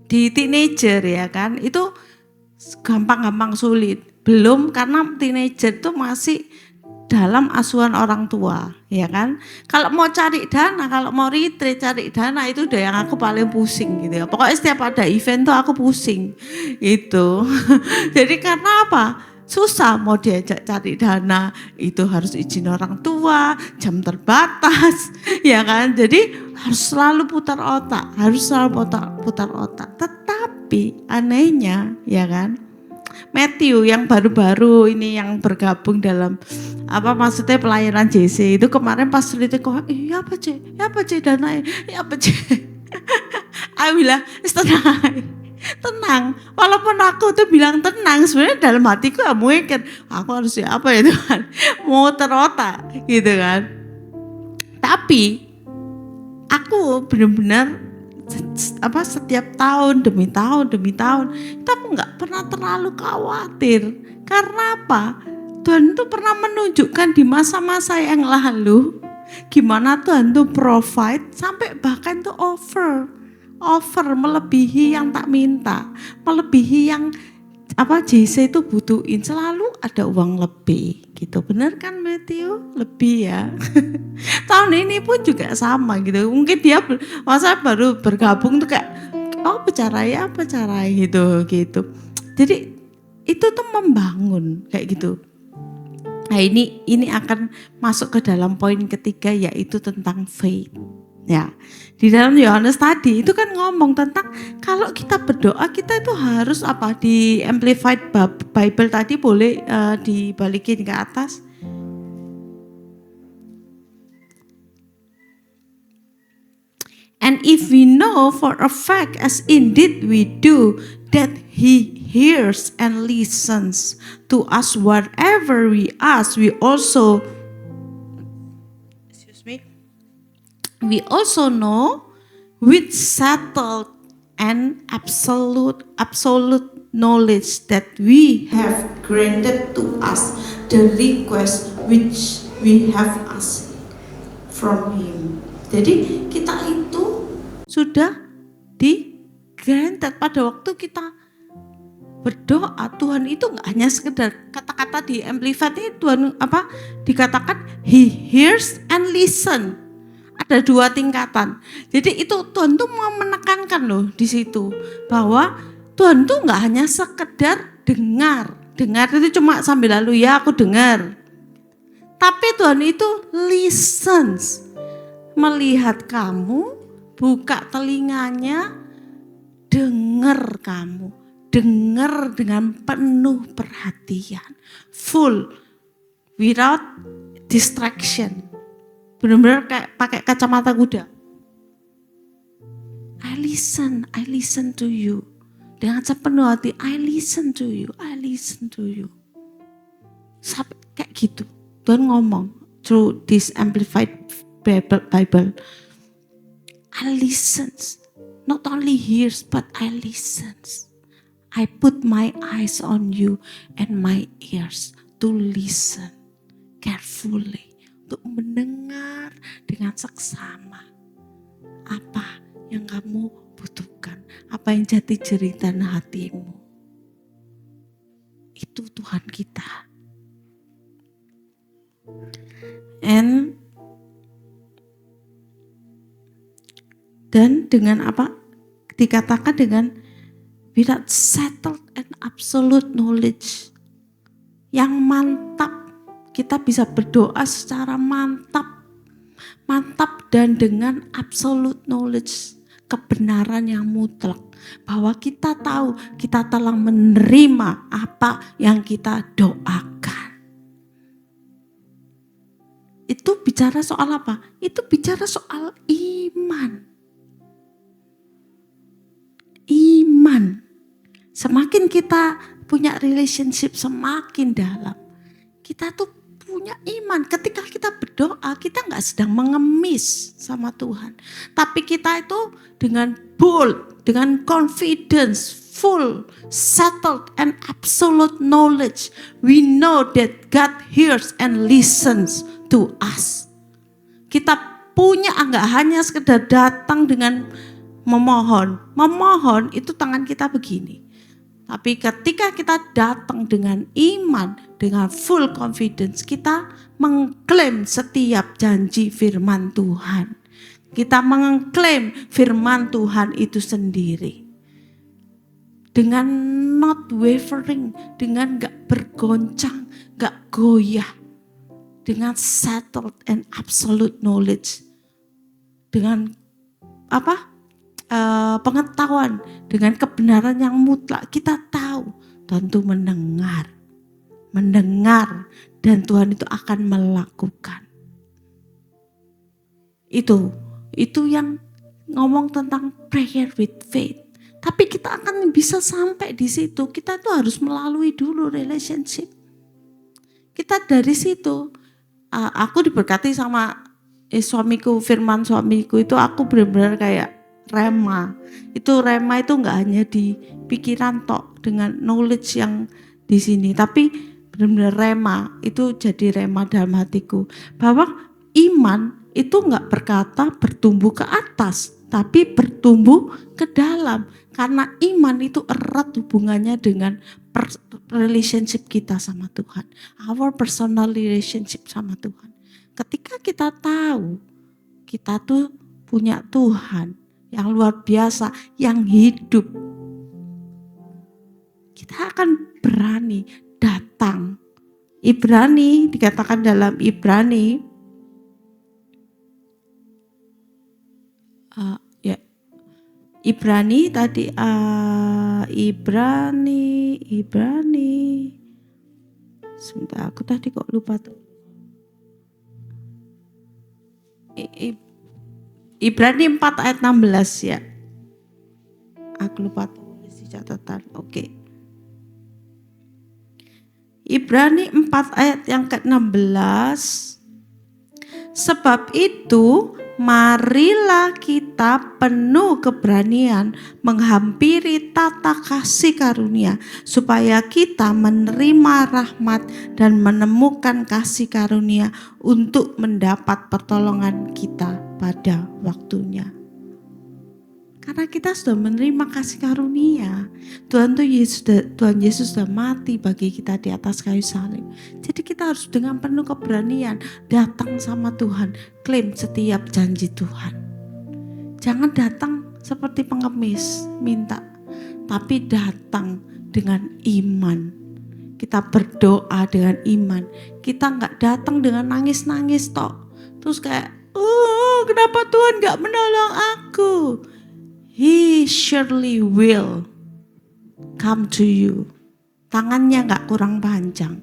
di teenager ya kan, itu gampang-gampang sulit. Belum, karena teenager itu masih dalam asuhan orang tua, ya kan. Kalau mau cari dana, kalau mau retreat cari dana, itu udah yang aku paling pusing gitu ya. Pokoknya setiap ada event tuh aku pusing itu. Jadi karena apa? Susah mau diajak cari dana, itu harus izin orang tua, jam terbatas, ya kan. Jadi harus selalu putar otak, putar otak. Tetapi anehnya, ya kan, Matthew yang baru-baru ini yang bergabung dalam maksudnya pelayanan JC itu kemarin pas cerita kok, iya apa C dana, iya apa C. Aku bilang tenang, walaupun aku tuh bilang tenang, sebenarnya dalam hatiku ya mungkin aku harus apa ya Tuhan, mau terotak gitu kan. Tapi aku benar-benar setiap tahun demi tahun itu aku nggak pernah terlalu khawatir. Karena apa? Tuhan tuh pernah menunjukkan di masa-masa yang lalu gimana Tuhan tuh provide sampai bahkan tuh over melebihi yang tak minta, melebihi yang JC itu butuhin, selalu ada uang lebih gitu. Bener kan Matthew? Lebih ya. Tahun ini pun juga sama gitu. Mungkin dia masa baru bergabung tuh kayak apa caranya gitu. Jadi itu tuh membangun kayak gitu. Nah ini akan masuk ke dalam poin ketiga, yaitu tentang faith. Ya, di dalam Yohanes tadi itu kan ngomong tentang kalau kita berdoa kita itu harus di Amplified Bible tadi boleh dibalikin ke atas. And if we know for a fact, as indeed we do, that He hears and listens to us whatever we ask, we also know with settled and absolute knowledge that we have granted to us the request which we have asked from Him. Jadi kita itu sudah di granted pada waktu kita berdoa. Tuhan itu nggak hanya sekedar kata-kata di Amplified ini Tuhan dikatakan He hears and listen. Ada 2 tingkatan. Jadi itu Tuhan tuh mau menekankan loh di situ bahwa Tuhan tuh nggak hanya sekedar dengar itu cuma sambil lalu ya aku dengar. Tapi Tuhan itu listens, melihat kamu, buka telinganya, dengar kamu, dengar dengan penuh perhatian, full, without distraction. Benar-benar kayak pakai kacamata kuda. I listen to you. Dengan sepenuh hati, I listen to you. Sampai kayak gitu. Tuhan ngomong through this amplified Bible. I listen. Not only hears, but I listen. I put my eyes on you and my ears to listen carefully. Untuk mendengar dengan seksama. Apa yang kamu butuhkan, apa yang jadi jeritan hatimu. Itu Tuhan kita. Dan dengan apa? Dikatakan dengan without settled and absolute knowledge. Yang mantap, kita bisa berdoa secara mantap dan dengan absolute knowledge. Kebenaran yang mutlak, bahwa kita tahu kita telah menerima apa yang kita doakan. Itu bicara soal apa? Itu bicara soal iman. Semakin kita punya relationship semakin dalam, kita tuh punya iman. Ketika kita berdoa, kita gak sedang mengemis sama Tuhan. Tapi kita itu dengan bold, dengan confidence, full, settled, and absolute knowledge. We know that God hears and listens to us. Kita punya gak hanya sekedar datang dengan memohon. Memohon itu tangan kita begini. Tapi ketika kita datang dengan iman, dengan full confidence, kita mengklaim setiap janji firman Tuhan. Kita mengklaim firman Tuhan itu sendiri. Dengan not wavering, dengan gak bergoncang, gak goyah. Dengan settled and absolute knowledge. Dengan pengetahuan, dengan kebenaran yang mutlak, kita tahu Tuhan itu mendengar, dan Tuhan itu akan melakukan. Itu yang ngomong tentang prayer with faith. Tapi kita akan bisa sampai di situ, kita tuh harus melalui dulu relationship. Kita dari situ, aku diberkati sama suamiku, firman suamiku itu aku benar-benar kayak rema. Itu rema itu enggak hanya di pikiran tok dengan knowledge yang di sini, tapi benar-benar rema itu jadi rema dalam hatiku. Bahwa iman itu enggak berkata bertumbuh ke atas, tapi bertumbuh ke dalam. Karena iman itu erat hubungannya dengan relationship kita sama Tuhan. Our personal relationship sama Tuhan. Ketika kita tahu kita tuh punya Tuhan yang luar biasa, yang hidup, kita akan berani datang. Ibrani, dikatakan dalam Ibrani, Ibrani tadi, Ibrani, sebentar aku tadi kok lupa tuh. Ibrani 4 ayat 16 ya. Aku lupa tulis di catatan. Oke. Ibrani 4 ayat yang ke-16. Sebab itu marilah kita penuh keberanian menghampiri tata kasih karunia supaya kita menerima rahmat dan menemukan kasih karunia untuk mendapat pertolongan kita pada waktunya. Karena kita sudah menerima kasih karunia. Tuhan Yesus sudah mati bagi kita di atas kayu salib. Jadi kita harus dengan penuh keberanian datang sama Tuhan, klaim setiap janji Tuhan. Jangan datang seperti pengemis minta. tapi datang dengan iman. Kita berdoa dengan iman. Kita nggak datang dengan nangis-nangis toh. Terus kayak, oh kenapa Tuhan nggak menolong aku? He surely will come to you. Tangannya nggak kurang panjang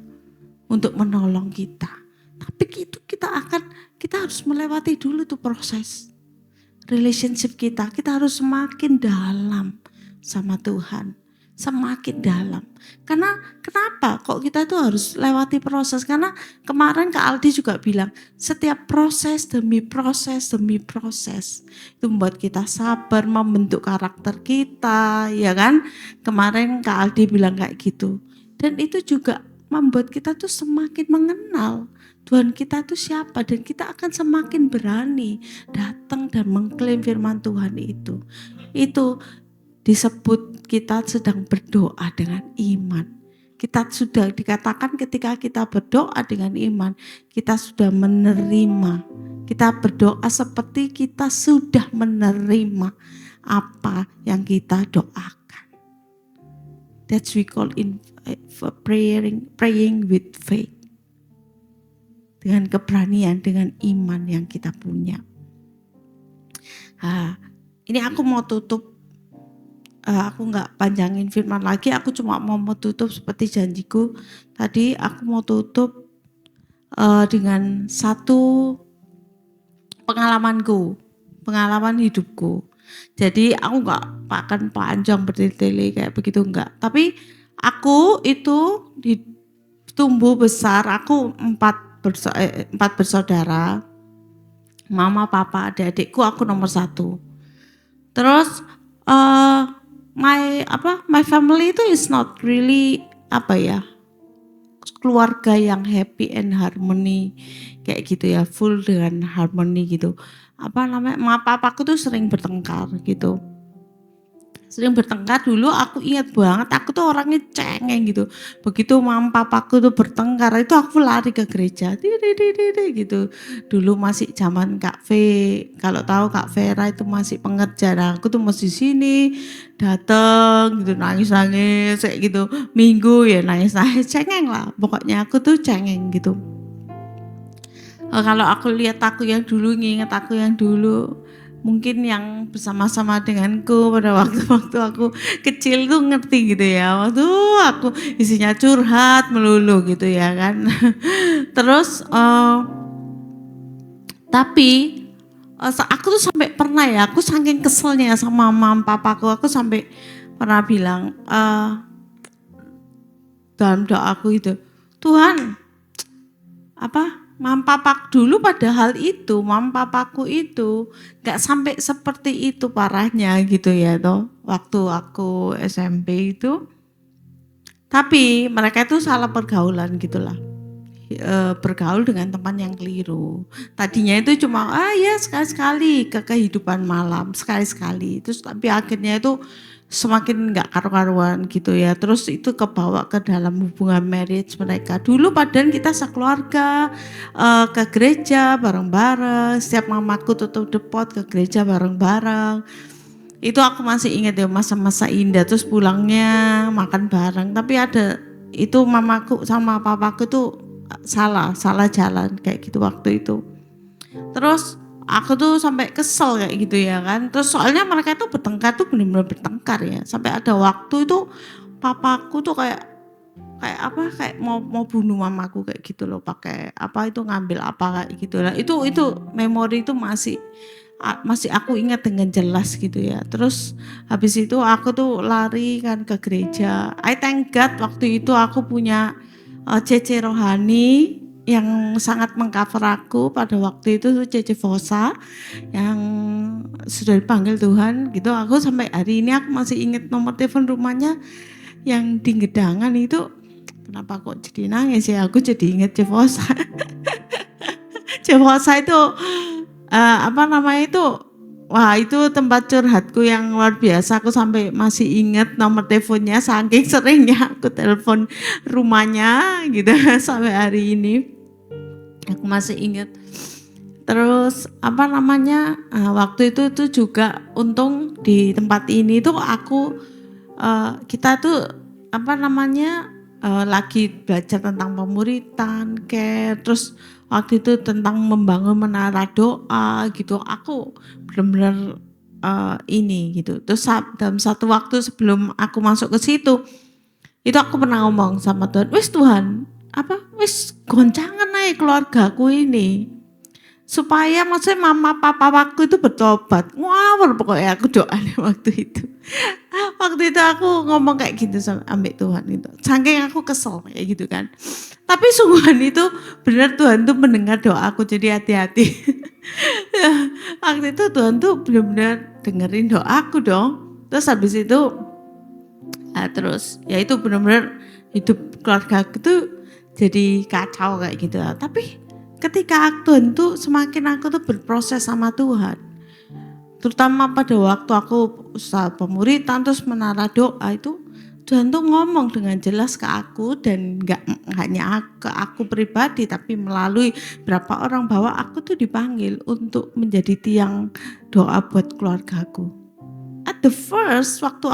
untuk menolong kita. Tapi itu kita harus melewati dulu tuh proses relationship kita. Kita harus semakin dalam sama Tuhan, semakin dalam. Karena kenapa? Kok kita tuh harus lewati proses? Karena kemarin Kak Aldi juga bilang, setiap proses demi proses demi proses itu membuat kita sabar, membentuk karakter kita, ya kan? Kemarin Kak Aldi bilang kayak gitu. Dan itu juga membuat kita tuh semakin mengenal Tuhan kita tuh siapa, dan kita akan semakin berani datang dan mengklaim firman Tuhan itu. Itu disebut kita sedang berdoa dengan iman. Kita sudah dikatakan ketika kita berdoa dengan iman, kita sudah menerima. Kita berdoa seperti kita sudah menerima apa yang kita doakan. That's we call in praying with faith. Dengan keberanian, dengan iman yang kita punya. Ini aku mau tutup. Aku nggak panjangin firman lagi. Aku cuma mau tutup seperti janjiku. Tadi aku mau tutup dengan satu pengalaman hidupku. Jadi aku nggak akan panjang bertele-tele kayak begitu, enggak. Tapi aku itu tumbuh besar. Aku empat bersaudara, mama, papa, adik-adikku, aku nomor 1. Terus my family itu is not really keluarga yang happy and harmony kayak gitu ya, full dengan harmony gitu. Mama papaku tuh sering bertengkar gitu. Sering bertengkar dulu, aku ingat banget, aku tuh orangnya cengeng gitu. Begitu mama papaku tuh bertengkar, itu aku lari ke gereja, gitu. Dulu masih zaman Kak V, kalau tahu Kak Vera itu masih pengerja, nah aku tuh masih sini, dateng gitu, nangis-nangis kayak gitu. Minggu ya nangis-nangis, cengeng lah, pokoknya aku tuh cengeng gitu. Kalau aku lihat aku yang dulu, nginget aku yang dulu, mungkin yang bersama-sama denganku pada waktu-waktu aku kecil tuh ngerti gitu ya. Waktu aku isinya curhat melulu gitu ya kan. Terus tapi aku tuh sampai pernah ya, aku saking keselnya sama mama papaku, aku sampai pernah bilang dalam doaku itu, Tuhan, Mam papak dulu padahal itu, mam papaku itu gak sampai seperti itu parahnya gitu ya toh. Waktu aku SMP itu. Tapi mereka itu salah pergaulan gitulah. Bergaul dengan teman yang keliru. Tadinya itu cuma ya sekali-sekali ke kehidupan malam, sekali-sekali. Terus tapi akhirnya itu semakin nggak karu-karuan gitu ya. Terus itu kebawa ke dalam hubungan marriage mereka. Dulu padahal kita sekeluarga ke gereja bareng-bareng. Setiap mamaku tutup depot ke gereja bareng-bareng. Itu aku masih ingat ya, masa-masa indah. Terus pulangnya makan bareng. Tapi ada itu mamaku sama papaku tuh salah jalan kayak gitu waktu itu. Terus aku tuh sampai kesel kayak gitu ya kan. Terus soalnya mereka tuh bertengkar tuh benar-benar bertengkar ya. Sampai ada waktu itu papaku tuh kayak mau bunuh mamaku kayak gitu loh, pakai ngambil kayak gitu lah. Itu memori itu masih aku ingat dengan jelas gitu ya. Terus habis itu aku tuh lari kan ke gereja. I thank God waktu itu aku punya Cece rohani yang sangat mengcover aku pada waktu itu, Cece Fosa yang sudah dipanggil Tuhan gitu. Aku sampai hari ini aku masih ingat nomor telepon rumahnya yang di Gedangan itu. Kenapa kok jadi nangis ya? Aku jadi ingat Cece Fosa. Cece Fosa itu wah itu tempat curhatku yang luar biasa. Aku sampai masih ingat nomor teleponnya, saking seringnya aku telepon rumahnya gitu sampai hari ini aku masih ingat. Terus waktu itu juga untung di tempat ini tuh aku kita tuh lagi belajar tentang pemuritan, terus waktu itu tentang membangun menara doa gitu. Aku benar-benar ini gitu. Terus dalam satu waktu sebelum aku masuk ke situ, itu aku pernah ngomong sama Tuhan, wis Tuhan, wis goncangan aja keluargaku ini. Supaya maksudnya mama papa waktu itu bertobat. Ngawur pokoknya aku doanya waktu itu. Waktu itu aku ngomong kayak gitu sama ambek Tuhan itu. Saking aku kesel kayak gitu kan. Tapi sungguhan itu benar Tuhan tuh mendengar doaku, jadi hati-hati. Waktu itu Tuhan tuh benar-benar dengerin doaku dong. Terus habis itu terus ya itu benar-benar hidup keluarga aku tuh jadi kacau kayak gitu. Tapi ketika Tuhan tuh semakin aku tuh berproses sama Tuhan, terutama pada waktu aku usaha pemuritan terus menara doa itu, Tuhan tuh ngomong dengan jelas ke aku dan gak hanya ke aku pribadi tapi melalui berapa orang bahwa aku tuh dipanggil untuk menjadi tiang doa buat keluargaku. At the first waktu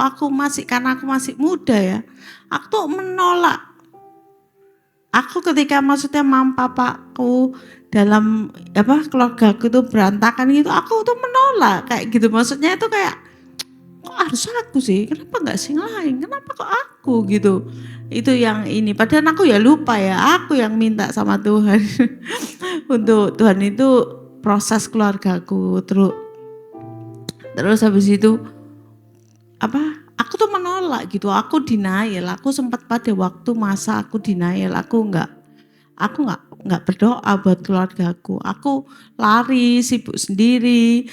karena aku masih muda ya, aku tuh menolak. Aku ketika maksudnya mama papaku dalam keluarga aku tuh berantakan gitu, aku tuh menolak kayak gitu. Maksudnya itu kayak kok harus aku sih? Kenapa nggak sing lain? Kenapa kok aku gitu? Itu yang ini. Padahal aku ya lupa ya, aku yang minta sama Tuhan untuk Tuhan itu proses keluargaku terus habis itu aku tuh menolak gitu, aku denial. Aku sempat pada waktu masa aku denial, aku nggak berdoa buat keluargaku. Aku lari, sibuk sendiri,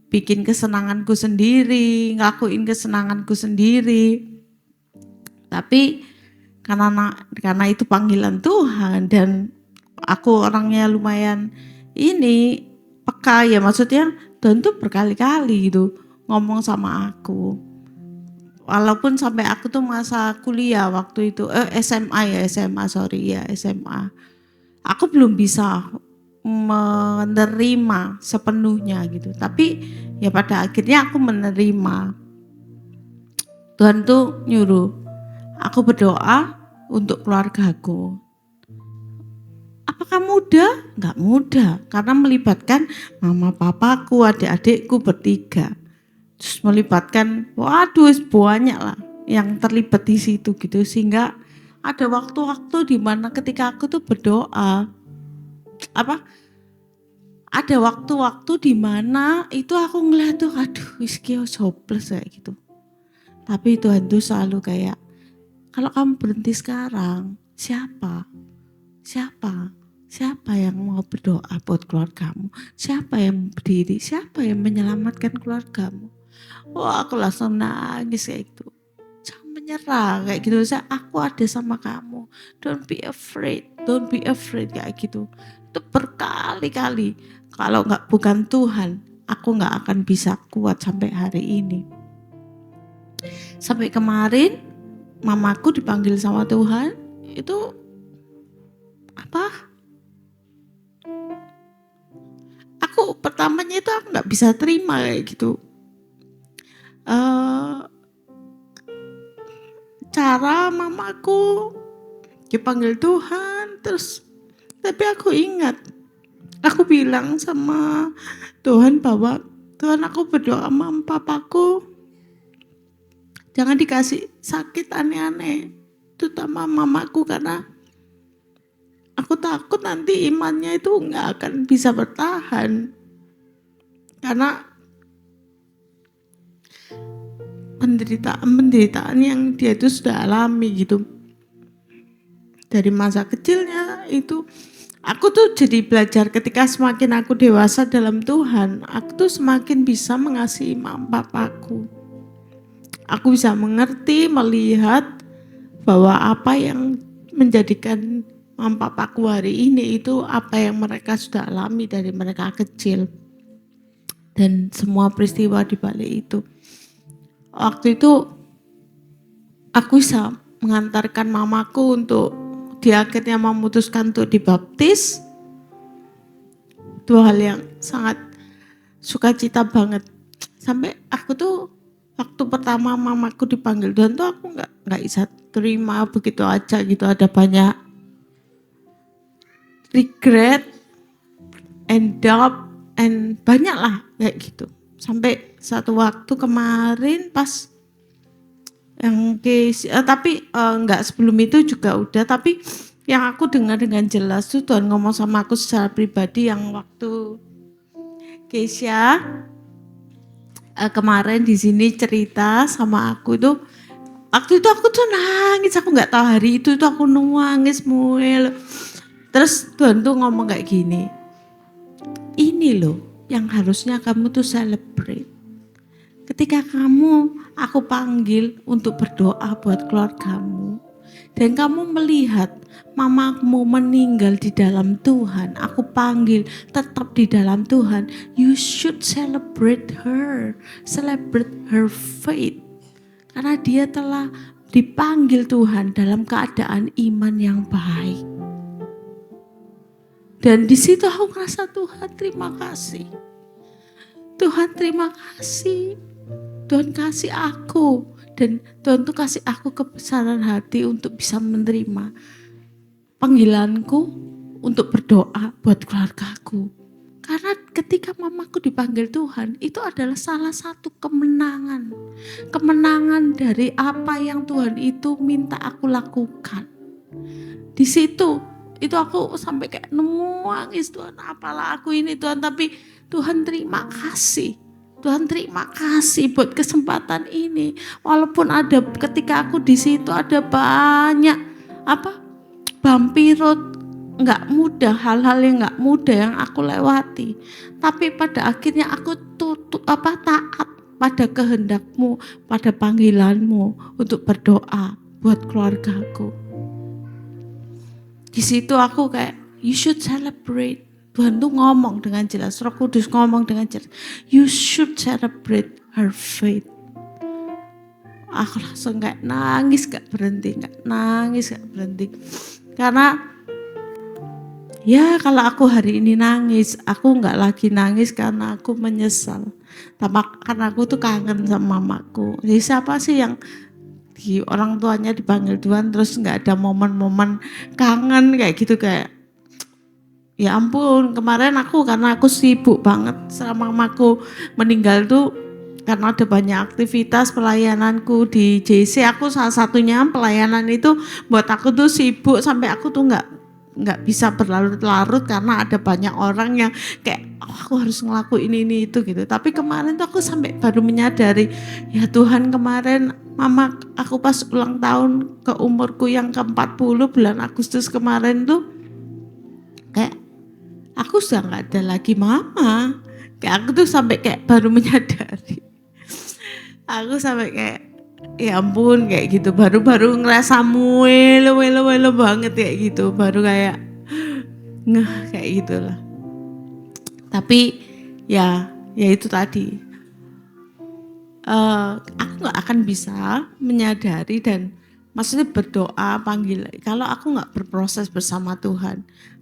bikin kesenanganku sendiri, ngelakuin kesenanganku sendiri. Tapi karena itu panggilan Tuhan dan aku orangnya lumayan peka ya, maksudnya Tuhan tuh berkali-kali gitu ngomong sama aku. Walaupun sampai aku tuh masa kuliah waktu itu SMA. Aku belum bisa menerima sepenuhnya gitu. Tapi ya pada akhirnya aku menerima. Tuhan tuh nyuruh aku berdoa untuk keluargaku. Apakah mudah? Enggak mudah, karena melibatkan mama papaku, adik-adikku bertiga. Terus melibatkan banyak lah yang terlibat di situ gitu, sehingga ada waktu-waktu di mana ketika aku tuh berdoa ada waktu-waktu di mana itu aku ngeliat tuh wis hopeless kayak gitu. Tapi Tuhan tuh selalu kayak, kalau kamu berhenti sekarang, siapa yang mau berdoa buat keluargamu? Siapa yang berdiri? Siapa yang menyelamatkan keluargamu? Wah, aku langsung nangis kayak gitu. Jangan menyerah kayak gitu. Aku ada sama kamu. Don't be afraid kayak gitu. Itu berkali-kali. Kalau bukan Tuhan, aku nggak akan bisa kuat sampai hari ini. Sampai kemarin, mamaku dipanggil sama Tuhan. Itu aku pertamanya itu aku nggak bisa terima kayak gitu. Cara mamaku dipanggil Tuhan terus, tapi aku ingat aku bilang sama Tuhan bahwa Tuhan, aku berdoa sama papaku jangan dikasih sakit aneh-aneh, terutama mamaku, karena aku takut nanti imannya itu nggak akan bisa bertahan karena penderitaan yang dia itu sudah alami gitu. Dari masa kecilnya itu, aku tuh jadi belajar ketika semakin aku dewasa dalam Tuhan, aku tuh semakin bisa mengasihi mama papaku. Aku bisa mengerti, melihat bahwa apa yang menjadikan mama papaku hari ini itu apa yang mereka sudah alami dari mereka kecil. Dan semua peristiwa di balik itu. Waktu itu aku bisa mengantarkan mamaku untuk dia akhirnya memutuskan untuk dibaptis. Itu hal yang sangat sukacita banget. Sampai aku tuh waktu pertama mamaku dipanggil Tuhan tuh aku nggak bisa terima begitu aja gitu, ada banyak regret and doubt and banyak lah kayak gitu. Sampai satu waktu kemarin pas yang case, tapi enggak, sebelum itu juga udah, tapi yang aku dengar dengan jelas tuh Tuhan ngomong sama aku secara pribadi yang waktu Keisha kemarin di sini cerita sama aku tuh, waktu itu aku tuh nangis, aku nggak tahu hari itu tuh aku nangis muel. Terus Tuhan tuh ngomong kayak gini, ini loh yang harusnya kamu tuh celebrate. Ketika aku panggil untuk berdoa buat keluargamu, dan kamu melihat mamamu meninggal di dalam Tuhan, aku panggil tetap di dalam Tuhan, you should celebrate her faith. Karena dia telah dipanggil Tuhan dalam keadaan iman yang baik. Dan di situ aku merasa Tuhan terima kasih. Tuhan terima kasih. Tuhan kasih aku. Dan Tuhan tuh kasih aku kebesaran hati untuk bisa menerima panggilanku untuk berdoa buat keluargaku. Karena ketika mamaku dipanggil Tuhan, itu adalah salah satu kemenangan. Kemenangan dari apa yang Tuhan itu minta aku lakukan. Di situ, itu aku sampai kayak nangis, Tuhan apalah aku ini Tuhan, tapi Tuhan terima kasih. Tuhan terima kasih buat kesempatan ini. Walaupun ada ketika aku di situ ada banyak bumpy road, nggak mudah, hal-hal yang nggak mudah yang aku lewati. Tapi pada akhirnya aku taat pada kehendakmu, pada panggilanmu untuk berdoa buat keluargaku. Di situ aku kayak, you should celebrate. Tuhan tuh ngomong dengan jelas, Roh Kudus ngomong dengan jelas, you should celebrate her faith. Aku langsung kayak nangis gak berhenti. Karena ya kalau aku hari ini nangis, aku gak lagi nangis karena aku menyesal. Tapi karena aku tuh kangen sama mamaku. Jadi siapa sih yang di orang tuanya dipanggil Tuhan terus gak ada momen-momen kangen kayak gitu, kayak ya ampun, kemarin karena aku sibuk banget selama mamaku meninggal tuh, karena ada banyak aktivitas pelayananku di JC, aku salah satunya pelayanan itu buat aku tuh sibuk sampai aku tuh nggak bisa berlarut-larut karena ada banyak orang yang kayak aku harus ngelakuin ini itu gitu. Tapi kemarin tuh aku sampai baru menyadari, ya Tuhan, kemarin mama aku pas ulang tahun ke umurku yang ke-40 bulan Agustus kemarin tuh kayak aku sudah nggak ada lagi mama. Kayak aku tuh sampai kayak baru menyadari. Aku sampai kayak ya ampun kayak gitu, baru ngerasa welo banget kayak gitu, baru kayak ngeh kayak gitulah. Tapi ya itu tadi, aku nggak akan bisa menyadari dan maksudnya berdoa panggil kalau aku nggak berproses bersama Tuhan.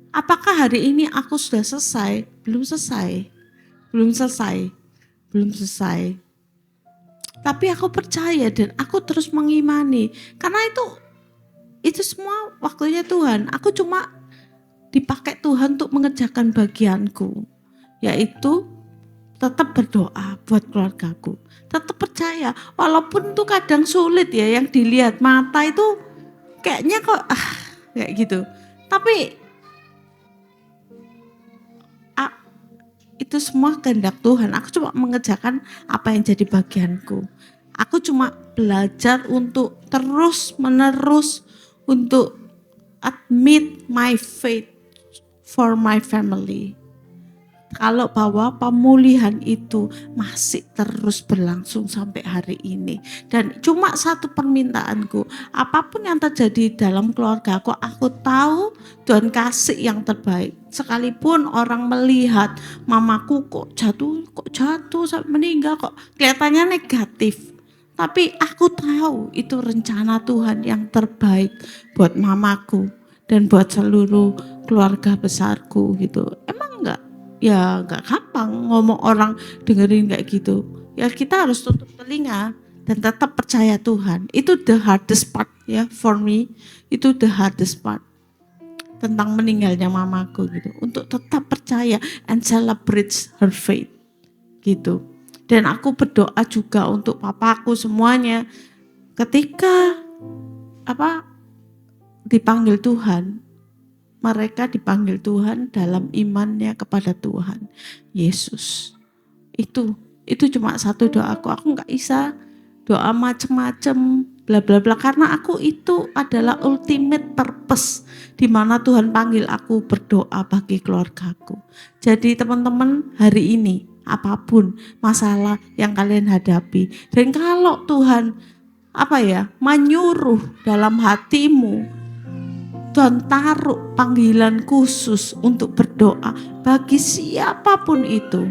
Apakah hari ini aku sudah selesai? Belum selesai. Tapi aku percaya dan aku terus mengimani. Karena itu semua waktunya Tuhan. Aku cuma dipakai Tuhan untuk mengerjakan bagianku. Yaitu tetap berdoa buat keluargaku. Tetap percaya. Walaupun itu kadang sulit ya, yang dilihat mata itu kayaknya kok kayak gitu. Tapi itu semua kehendak Tuhan. Aku cuma mengerjakan apa yang jadi bagianku. Aku cuma belajar untuk terus-menerus untuk admit my faith for my family. Kalau bahwa pemulihan itu masih terus berlangsung sampai hari ini. Dan cuma satu permintaanku, apapun yang terjadi dalam keluarga aku tahu Tuhan kasih yang terbaik. Sekalipun orang melihat mamaku kok jatuh sampai meninggal, kok kelihatannya negatif. Tapi aku tahu itu rencana Tuhan yang terbaik buat mamaku dan buat seluruh keluarga besarku gitu. Emang enggak gampang ngomong orang dengerin kayak gitu. Ya kita harus tutup telinga dan tetap percaya Tuhan. Itu the hardest part ya for me. Itu the hardest part tentang meninggalnya mamaku gitu. Untuk tetap percaya and celebrate her faith gitu. Dan aku berdoa juga untuk papaku semuanya ketika dipanggil Tuhan. Mereka dipanggil Tuhan dalam imannya kepada Tuhan Yesus. Itu cuma satu doaku. Aku nggak bisa doa macem-macem bla bla bla karena aku itu adalah ultimate purpose di mana Tuhan panggil aku berdoa bagi keluargaku. Jadi teman-teman, hari ini apapun masalah yang kalian hadapi, dan kalau Tuhan menyuruh dalam hatimu, Tuhan taruh panggilan khusus untuk berdoa bagi siapapun itu,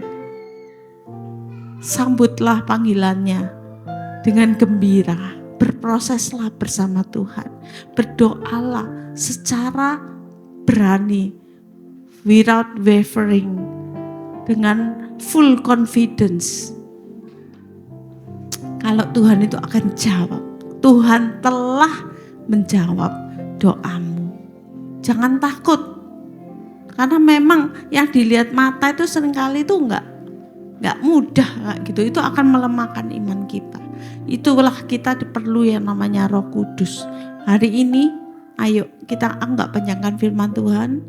sambutlah panggilannya dengan gembira, berproseslah bersama Tuhan, berdoalah secara berani, without wavering, dengan full confidence. Kalau Tuhan itu akan jawab, Tuhan telah menjawab doamu. Jangan takut, karena memang yang dilihat mata itu seringkali itu enggak mudah kayak gitu. Itu akan melemahkan iman kita. Itulah kita perlu yang namanya Roh Kudus. Hari ini ayo kita anggap panjangkan firman Tuhan.